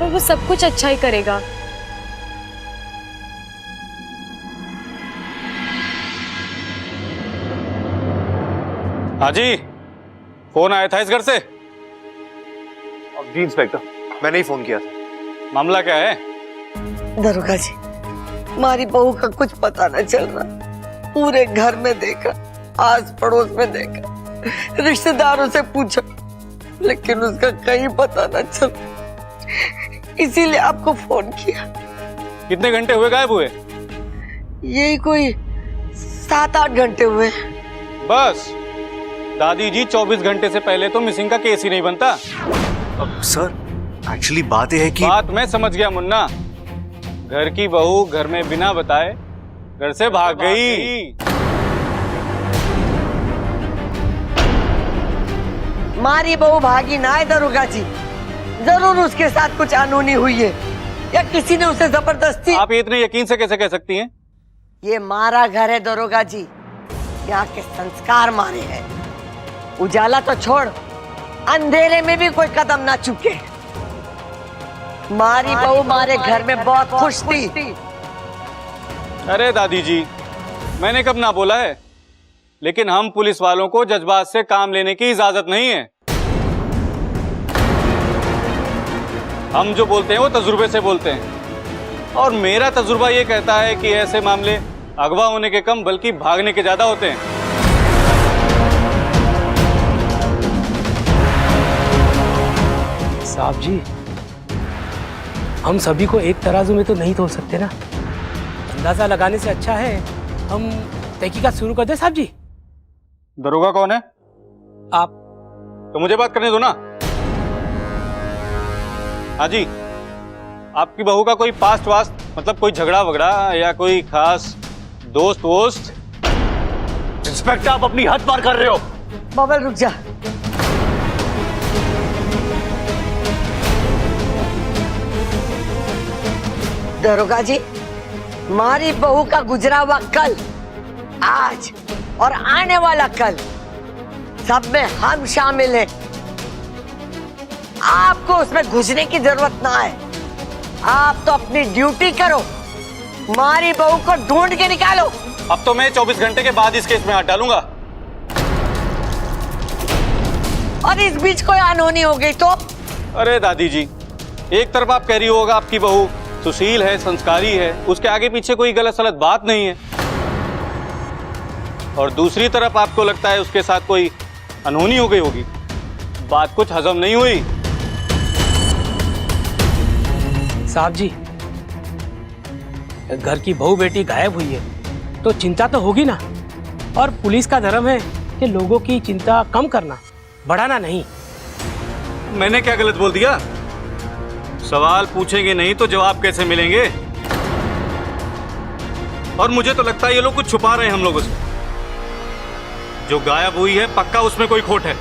और वो सब कुछ अच्छा ही करेगा। हाँ जी, फोन आया था इस घर से। जी इंस्पेक्टर, मैंने ही फोन किया था। मामला क्या है? दरोगा जी, हमारी बहू का कुछ पता न चल रहा। पूरे घर में देखा, आस पड़ोस में देखा, रिश्तेदारों से पूछा, लेकिन उसका कहीं पता न चल। इसीलिए आपको फोन किया। कितने घंटे हुए गायब हुए? यही कोई 7-8 घंटे हुए। बस दादी जी, 24 घंटे से पहले तो मिसिंग का केस ही नहीं बनता। अब सर, एक्चुअली बात यह है कि बात मैं समझ गया मुन्ना। घर की बहू घर में बिना बताए घर से भाग गई। मारी बहू भागी ना है दरोगा जी, जरूर उसके साथ कुछ अनहोनी हुई है या किसी ने उसे जबरदस्ती। आप इतने यकीन से कैसे कह सकती हैं? ये मारा घर है दरोगा जी, यहाँ के संस्कार मारे हैं। उजाला तो छोड़, अंधेरे में भी कोई कदम ना चुके। मारी बहू मारे घर में बहुत खुश थी। अरे दादी जी, मैंने कब ना बोला है, लेकिन हम पुलिस वालों को जज्बात से काम लेने की इजाजत नहीं है। हम जो बोलते हैं वो तजुर्बे से बोलते हैं, और मेरा तजुर्बा ये कहता है कि ऐसे मामले अगवा होने के कम बल्कि भागने के ज्यादा होते हैं। साहब जी, हम सभी को एक तराजू में तो नहीं तोल सकते ना। अंदाजा लगाने से अच्छा है हम तहकीकात शुरू कर दें। साहब जी, दरोगा कौन है? आप। तो मुझे बात करने दो ना। हाँ जी, आपकी बहू का कोई पास्ट वास्ट, मतलब कोई झगड़ा वगड़ा या कोई खास दोस्त वोस्त? इंस्पेक्टर, आप अपनी हद पार कर रहे हो। बबल रुक जा। दरोगा जी, मारी बहू का गुजरा हुआ कल, आज और आने वाला कल, सब में हम शामिल हैं। आपको उसमें घुसने की जरूरत ना है। आप तो अपनी ड्यूटी करो, मारी बहू को ढूंढ के निकालो। अब तो मैं 24 घंटे के बाद इस केस में हाथ डालूंगा। और इस बीच कोई अनहोनी हो गई तो? अरे दादी जी, एक तरफ आप कह रही होगा आपकी बहू सुशील है, संस्कारी है, उसके आगे पीछे कोई गलत सलत बात नहीं है, और दूसरी तरफ आपको लगता है उसके साथ कोई अनहोनी हो गई होगी। बात कुछ हजम नहीं हुई। साहब जी, घर की बहू बेटी गायब हुई है तो चिंता तो होगी ना, और पुलिस का धर्म है कि लोगों की चिंता कम करना, बढ़ाना नहीं। मैंने क्या गलत बोल दिया? सवाल पूछेंगे नहीं तो जवाब कैसे मिलेंगे? और मुझे तो लगता है ये लोग कुछ छुपा रहे हैं हम लोगों से। जो गायब हुई है पक्का उसमें कोई खोट है।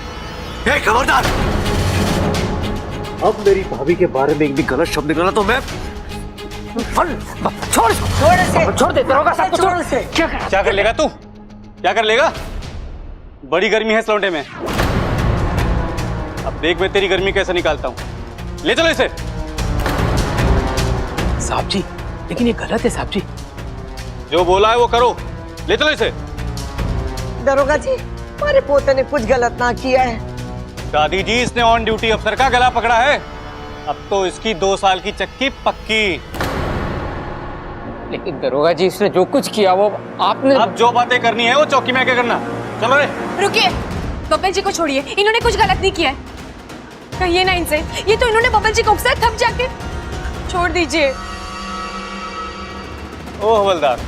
खबरदार! अब मेरी भाभी के बारे में एक भी गलत शब्द निकला तो मैं छोड़ दे दरोगा साहब, छोड़ से। क्या कर लेगा तू? क्या कर लेगा? बड़ी गर्मी है इस लौंडे में। अब देख मैं तेरी गर्मी कैसे निकालता हूं। ले चलो इसे। साहब जी, लेकिन ये गलत है साहब जी। जो बोला है वो करो। ले चलो इसे। दरोगा जी, हमारे पोते ने कुछ गलत ना किया है। दादी जी, इसने ऑन ड्यूटी अफसर का गला पकड़ा है। अब तो इसकी 2 साल की चक्की पक्की। लेकिन दरोगा जी, इसने जो कुछ किया वो आपने। अब जो बातें करनी है वो चौकी में आके करना। चलो रे। रुकिए, बब्बल जी को छोड़िए, इन्होंने कुछ गलत नहीं किया है। कहिए ना इनसे, ये तो इन्होंने बब्बल जी को उकसाया, थम जाके छोड़ दीजिए। ओ हवलदार,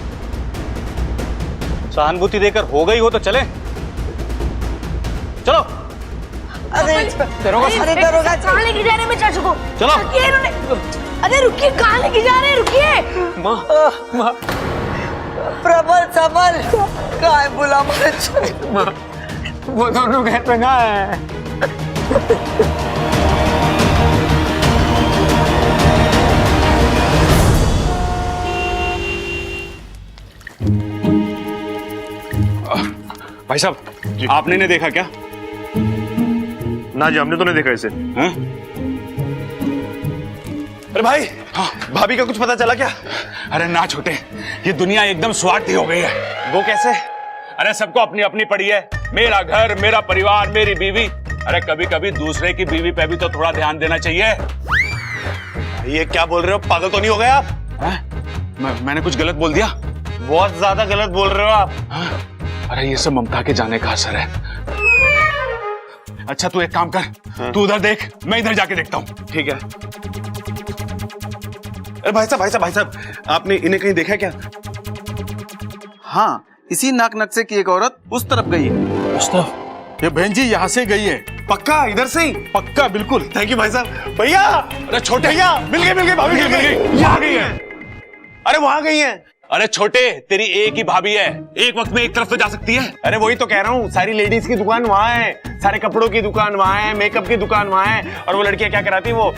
सहानुभूति देकर हो गई हो तो चले। चलो। अरे दरोगा कहाँ लेके जा रहे हैं मैं चाचू को? चलो। रुकिए इन्होंने। अरे रुकिए, कहाँ लेके जा रहे हैं? रुकिए। माँ प्रबल सबल कहाँ है? बुला मुझे। वो दोनों घर पे ना है। भाई साहब, आपने नहीं देखा क्या? ना जी, हमने तो नहीं देखा इसे। हाँ? अरे भाई, हाँ, भाभी का कुछ पता चला क्या? अरे ना छोटे, ये दुनिया एकदम स्वार्थी हो गई है। वो कैसे? अरे सबको अपनी अपनी पड़ी है। मेरा घर, मेरा परिवार, मेरी बीवी। अरे कभी कभी दूसरे की बीवी पे भी तो थोड़ा ध्यान देना चाहिए। ये क्या बोल रहे हो? पागल तो नहीं हो गए आप? मैंने कुछ गलत बोल दिया? बहुत ज्यादा गलत बोल रहे हो आप। अरे ये सब ममता के जाने का असर है। अच्छा तू एक काम कर, तू उधर देख, मैं इधर जाके देखता हूँ। ठीक है। अरे भाई साहब, आपने इन्हें कहीं देखा क्या? हाँ, इसी नाक नक्शे की एक औरत उस तरफ गई है। ये बहन जी यहाँ से गई है। पक्का इधर से ही? पक्का, बिल्कुल। थैंक यू भाई साहब। भैया, अरे छोटे, भैया मिल गए भाभी मिल गई। यहाँ गई है। अरे वहां गई है। अरे छोटे, तेरी एक ही भाभी है, एक वक्त में एक तरफ तो जा सकती है। अरे वही तो कह रहा हूँ, सारी लेडीज की दुकान वहाँ है, सारे कपड़ों की दुकान वहाँ है, मेकअप की दुकान वहाँ है, और वो लड़कियां क्या कराती है, वो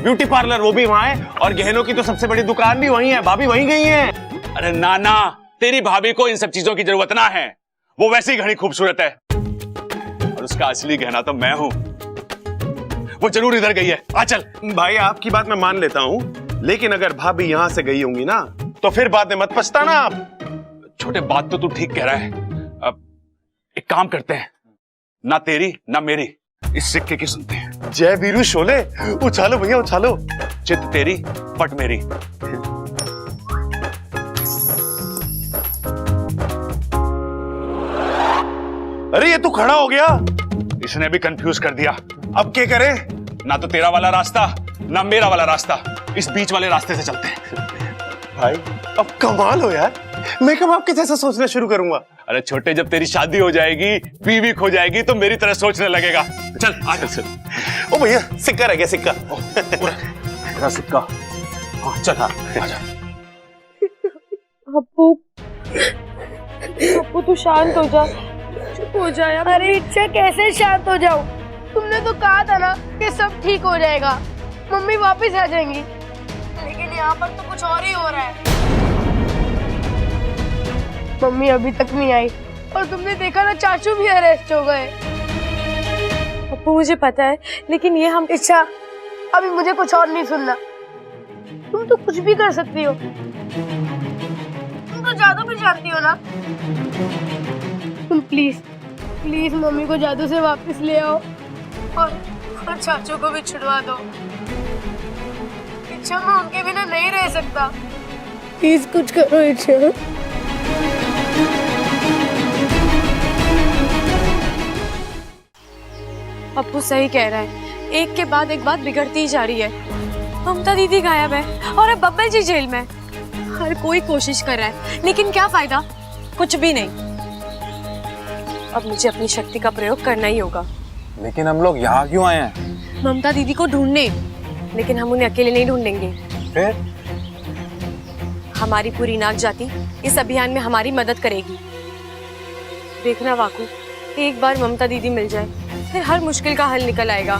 ब्यूटी पार्लर वो भी वहाँ है, और गहनों की तो सबसे बड़ी दुकान भी वहीं है। भाभी वहीं गई है। अरे नाना, तेरी भाभी को इन सब चीजों की जरूरत ना है, वो वैसी घड़ी खूबसूरत है, और उसका असली गहना तो मैं हूँ। वो जरूर इधर गई है। आ चल। भाई आपकी बात मैं मान लेता हूँ, लेकिन अगर भाभी यहाँ से गई होंगी ना, तो फिर बाद में मत पछताना आप। छोटे, बात तो तू ठीक कह रहा है। अब एक काम करते हैं, ना तेरी ना मेरी, इस सिक्के की सुनते हैं। जय वीरू शोले, उछालो भैया उछालो। चित तेरी पट मेरी। अरे ये तो खड़ा हो गया। इसने भी कंफ्यूज कर दिया। अब क्या करें? ना तो तेरा वाला रास्ता ना मेरा वाला रास्ता, इस बीच वाले रास्ते से चलते हैं। भाई अब कमाल हो यार, मैं कब आपके जैसा सोचना शुरू करूंगा। अरे छोटे, जब तेरी शादी हो जाएगी, बीवी खो जाएगी, तो मेरी तरह सोचने लगेगा। चल आ चल। ओ भैया, सिक्का रह गया, सिक्का। पूरा सिक्का। हाँ चल, हाँ आजा। अप्पू तू शांत हो जा, चुप हो जा यार। अरे इच्छा, कैसे शांत हो जाऊं? तुमने तो कहा था ना कि सब ठीक हो जाएगा, मम्मी वापस आ जाएंगी, लेकिन यहाँ पर तो कुछ और ही हो रहा है। मम्मी अभी तक नहीं आई, और तुमने देखा ना, चाचू भी अरेस्ट हो गए। अप्पू मुझे पता है, लेकिन ये हम इच्छा, अभी मुझे कुछ और नहीं सुनना। तुम तो कुछ भी कर सकती हो, तुम तो जादू भी जानती हो ना। तुम प्लीज प्लीज मम्मी को जादू से वापस ले आओ, और चाचू को भी छुड़वा दो। इच्छा, मैं उनके बिना नहीं रह सकता। प्लीज कुछ करो इच्छा। अप्पू सही कह रहा है, एक के बाद एक बात बिगड़ती ही जा रही है। ममता दीदी गायब है और अब बब्बल जी जेल में। हर कोई कोशिश कर रहा है, लेकिन क्या फायदा? कुछ भी नहीं। अब मुझे अपनी शक्ति का प्रयोग करना ही होगा। लेकिन हम लोग यहाँ क्यों आए हैं? ममता दीदी को ढूंढने, लेकिन हम उन्हें अकेले नहीं ढूंढेंगे। फिर? हमारी पूरी नाग जाति इस अभियान में हमारी मदद करेगी। देखना वाकू, एक बार ममता दीदी मिल जाए, फिर हर मुश्किल का हल निकल आएगा।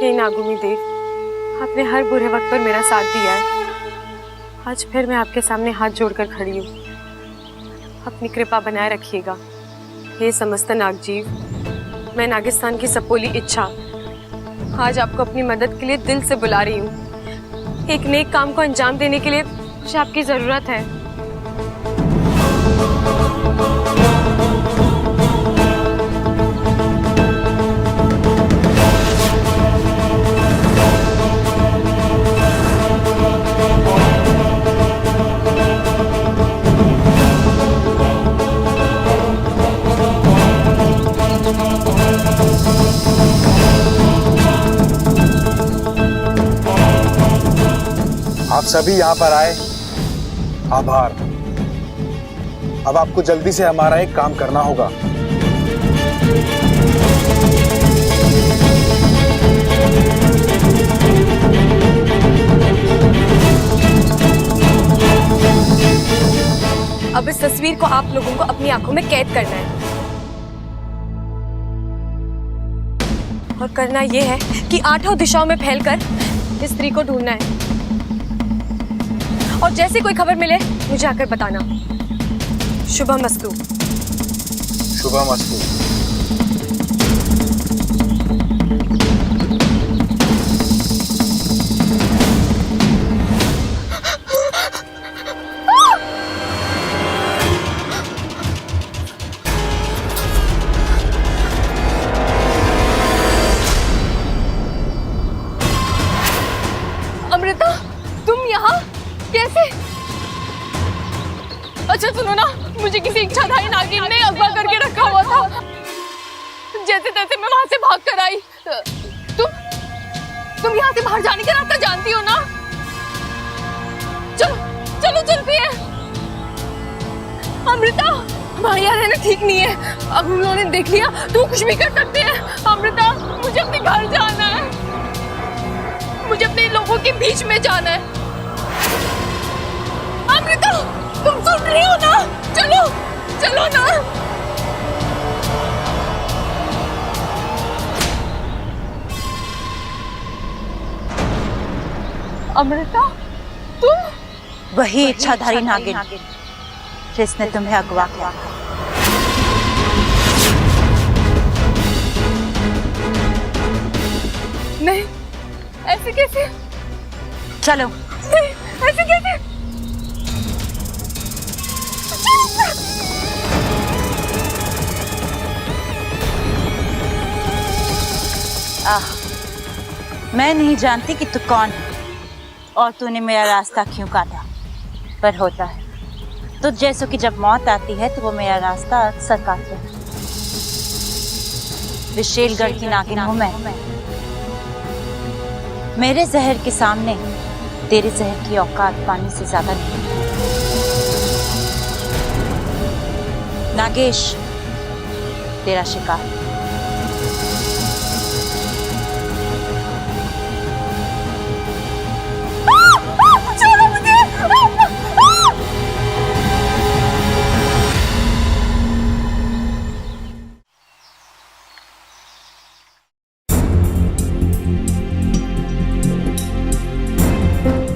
हे नागुमी देव, आपने हर बुरे वक्त पर मेरा साथ दिया है। आज फिर मैं आपके सामने हाथ जोड़कर खड़ी हूँ। अपनी कृपा बनाए रखिएगा। हे समस्त नागजीव, मैं नागिस्तान की सपोली इच्छा आज आपको अपनी मदद के लिए दिल से बुला रही हूँ। एक नेक काम को अंजाम देने के लिए मुझे आपकी जरूरत है। आप सभी यहाँ पर आए, आभार। अब आपको जल्दी से हमारा एक काम करना होगा। अब इस तस्वीर को आप लोगों को अपनी आंखों में कैद करना है और करना यह है कि 8 दिशाओं में फैलकर इस स्त्री को ढूंढना है और जैसे कोई खबर मिले मुझे आकर बताना। शुभमस्तु। शुभमस्तु। अमृता, तुम यहाँ कैसे? अच्छा सुनो ना, मुझे किसी इच्छाधारी नागिन ने अगवा करके रखा हुआ था। जैसे तैसे मैं वहां से भाग कर आई। तुम यहाँ से बाहर जाने का रास्ता जानती हो ना? चलो चलो चलती है। अमृता, वहाँ यहाँ रहना ठीक नहीं है। अब उन लोगों ने देख लिया तो कुछ भी कर सकते हैं। अमृता, मुझे अपने घर जाना है, मुझे अपने लोगों के बीच में जाना है। अमृता, तुम सुन रही हो ना? चलो चलो ना। अमृता, तुम? वही इच्छाधारी नागिन जिसने तुम्हें अगवा किया। नहीं, ऐसे कैसे? चलो। नहीं, ऐसे कैसे? मैं नहीं जानती कि तू कौन है और तूने मेरा रास्ता क्यों काटा, पर होता है तुझ जैसों की जब मौत आती है तो वो मेरा रास्ता अक्सर काटते हैं। विशेलगढ़ की नागिन हूं मैं। मेरे जहर के सामने तेरे जहर की औकात पानी से ज्यादा नहीं। नागेश तेरा शिकार।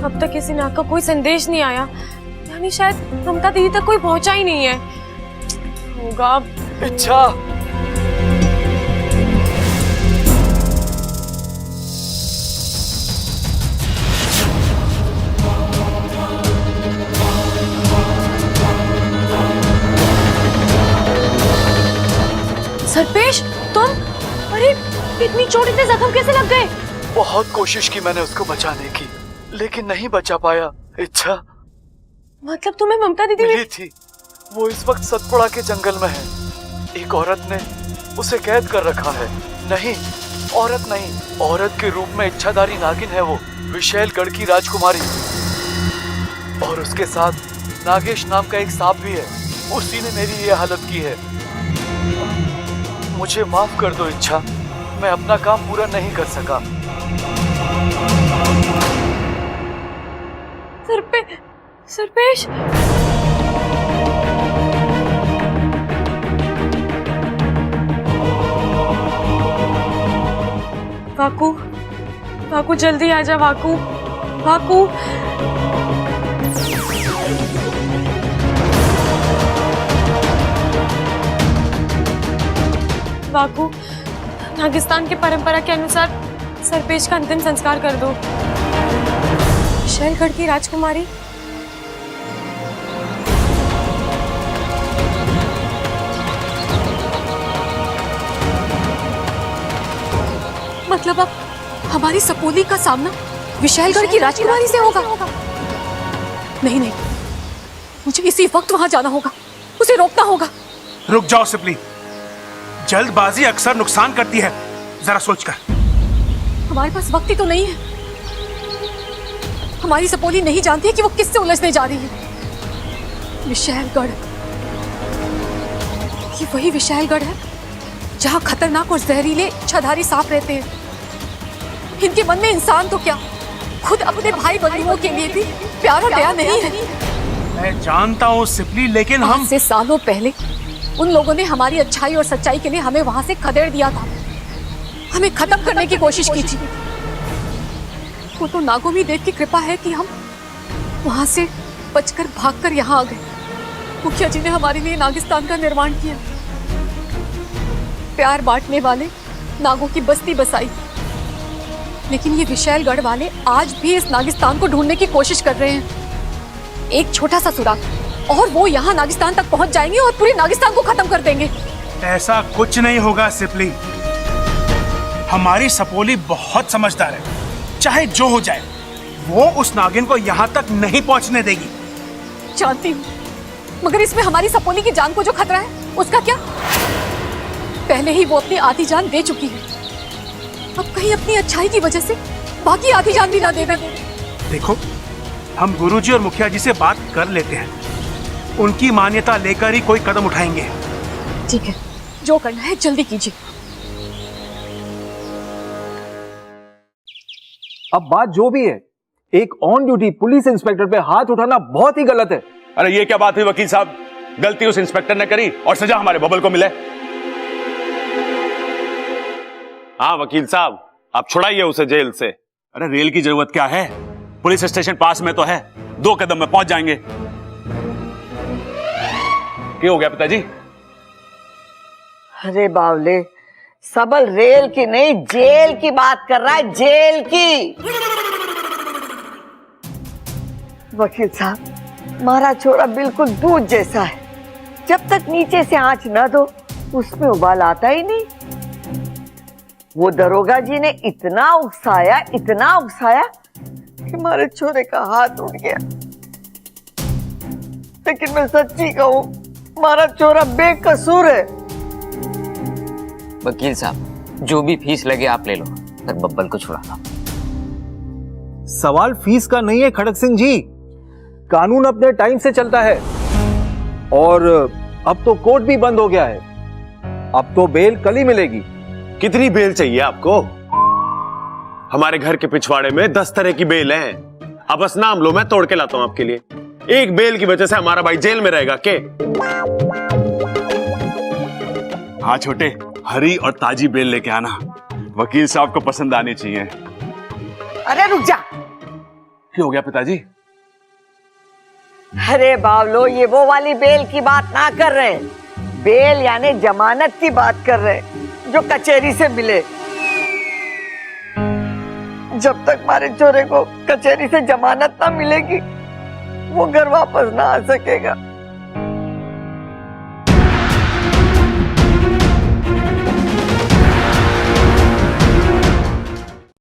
अब तक किसी नाग का कोई संदेश नहीं आया, यानी शायद ममता दीदी तक कोई पहुंचा ही नहीं है। होगा इच्छा। सरपेश, तुम? अरे इतनी चोट, इतने जख्म कैसे लग गए? बहुत कोशिश की मैंने उसको बचाने की, लेकिन नहीं बचा पाया। इच्छा। मतलब तुम्हें ममता दीदी मिली थी? वो इस वक्त सतपुड़ा के जंगल में है। एक औरत ने उसे कैद कर रखा है। नहीं, औरत नहीं, औरत के रूप में इच्छाधारी नागिन है वो, विशेलगढ़ की राजकुमारी। और उसके साथ नागेश नाम का एक सांप भी है। उसी ने मेरी ये हालत की है। मुझे माफ कर दो इच्छा, मैं अपना काम पूरा नहीं कर सका। सरपेश, वाकू, वाकू जल्दी आ जा। वाकू, वाकू। वाकू, नागिस्तान की परंपरा के अनुसार सरपेश का अंतिम संस्कार कर दो। विशेलगढ़ की राजकुमारी। मतलब अब हमारी सपोली का सामना विशेलगढ़ की राजकुमारी से होगा? नहीं नहीं, मुझे इसी वक्त वहां जाना होगा, उसे रोकना होगा। रुक जाओ सिपली, जल्दबाजी अक्सर नुकसान करती है, जरा सोचकर। हमारे पास वक्त ही तो नहीं है। हमारी सपोली नहीं जानती है कि वो किससे उलझने जा रही है। विशालगढ़, ये वही विशालगढ़ है जहाँ खतरनाक और जहरीले इच्छाधारी सांप रहते हैं। इनके मन में इंसान तो क्या, खुद अपने भाई बंधुओं के लिए भी प्यार और दया नहीं है। मैं जानता हूँ सिपली, लेकिन हम से सालों पहले उन लोगों ने हमारी अच्छाई और सच्चाई के लिए हमें वहां से खदेड़ दिया था, हमें खत्म करने की कोशिश की थी। वो तो नागोमी देव की कृपा है कि हम वहां से बचकर भागकर यहाँ आ गए। मुखिया जी ने हमारे लिए नागिस्तान का निर्माण किया, प्यार बांटने वाले नागों की बस्ती बसाई। लेकिन ये विशालगढ़ वाले आज भी इस नागिस्तान को ढूंढने की कोशिश कर रहे हैं। एक छोटा सा सुराग और वो यहाँ नागिस्तान तक पहुंच जाएंगे और पूरे नागिस्तान को खत्म कर देंगे। ऐसा कुछ नहीं होगा सिपली। हमारी सपोली बहुत समझदार है, चाहे जो हो जाए वो उस नागिन को यहाँ तक नहीं पहुँचने देगी। जानती हूँ, मगर इसमें हमारी सपोली की जान को जो खतरा है उसका क्या? पहले ही वो अपनी आधी जान दे चुकी है, अब कहीं अपनी अच्छाई की वजह से बाकी आधी जान भी ना दे दे। देखो, हम गुरुजी और मुखिया जी से बात कर लेते हैं, उनकी मान्यता लेकर ही कोई कदम उठाएंगे। ठीक है, जो करना है जल्दी कीजिए। अब बात जो भी है, एक ऑन ड्यूटी पुलिस इंस्पेक्टर पे हाथ उठाना बहुत ही गलत है। अरे ये क्या बात हुई वकील साहब? गलती उस इंस्पेक्टर ने करी और सजा हमारे बबल को मिले। हाँ वकील साहब, आप छुड़ाइए उसे जेल से। अरे रेल की जरूरत क्या है, पुलिस स्टेशन पास में तो है, 2 कदम में पहुंच जाएंगे। क्या हो गया पिताजी? अरे बावले, सबल रेल की नहीं जेल की बात कर रहा है, जेल की। वकील साहब, हमारा छोरा बिल्कुल दूध जैसा है, जब तक नीचे से आंच न दो उसमें उबाल आता ही नहीं। वो दरोगा जी ने इतना उकसाया कि हमारे छोरे का हाथ उठ गया। लेकिन मैं सच्ची कहूं, हमारा छोरा बेकसूर है। वकील साहब, जो भी फीस लगे आप ले लो, पर बब्बल को छुड़ा लो। सवाल फीस का नहीं है खड़क सिंह जी, कानून अपने टाइम से चलता है और अब तो कोर्ट भी बंद हो गया है, अब तो बेल कल ही मिलेगी। कितनी बेल चाहिए आपको? हमारे घर के पिछवाड़े में 10 तरह की बेल हैं। अब बस नाम लो, मैं तोड़ के लाता हूं आपके लिए। एक बेल की वजह से हमारा भाई जेल में रहेगा के? हाँ छोटे, हरी और ताजी बेल लेके आना, वकील साहब को पसंद आनी चाहिए। अरे रुक जा। क्या हो गया पिताजी? अरे बावलो, ये वो वाली बेल की बात ना कर रहे हैं, बेल यानी जमानत की बात कर रहे हैं, जो कचहरी से मिले। जब तक हमारे चोरे को कचहरी से जमानत ना मिलेगी वो घर वापस ना आ सकेगा।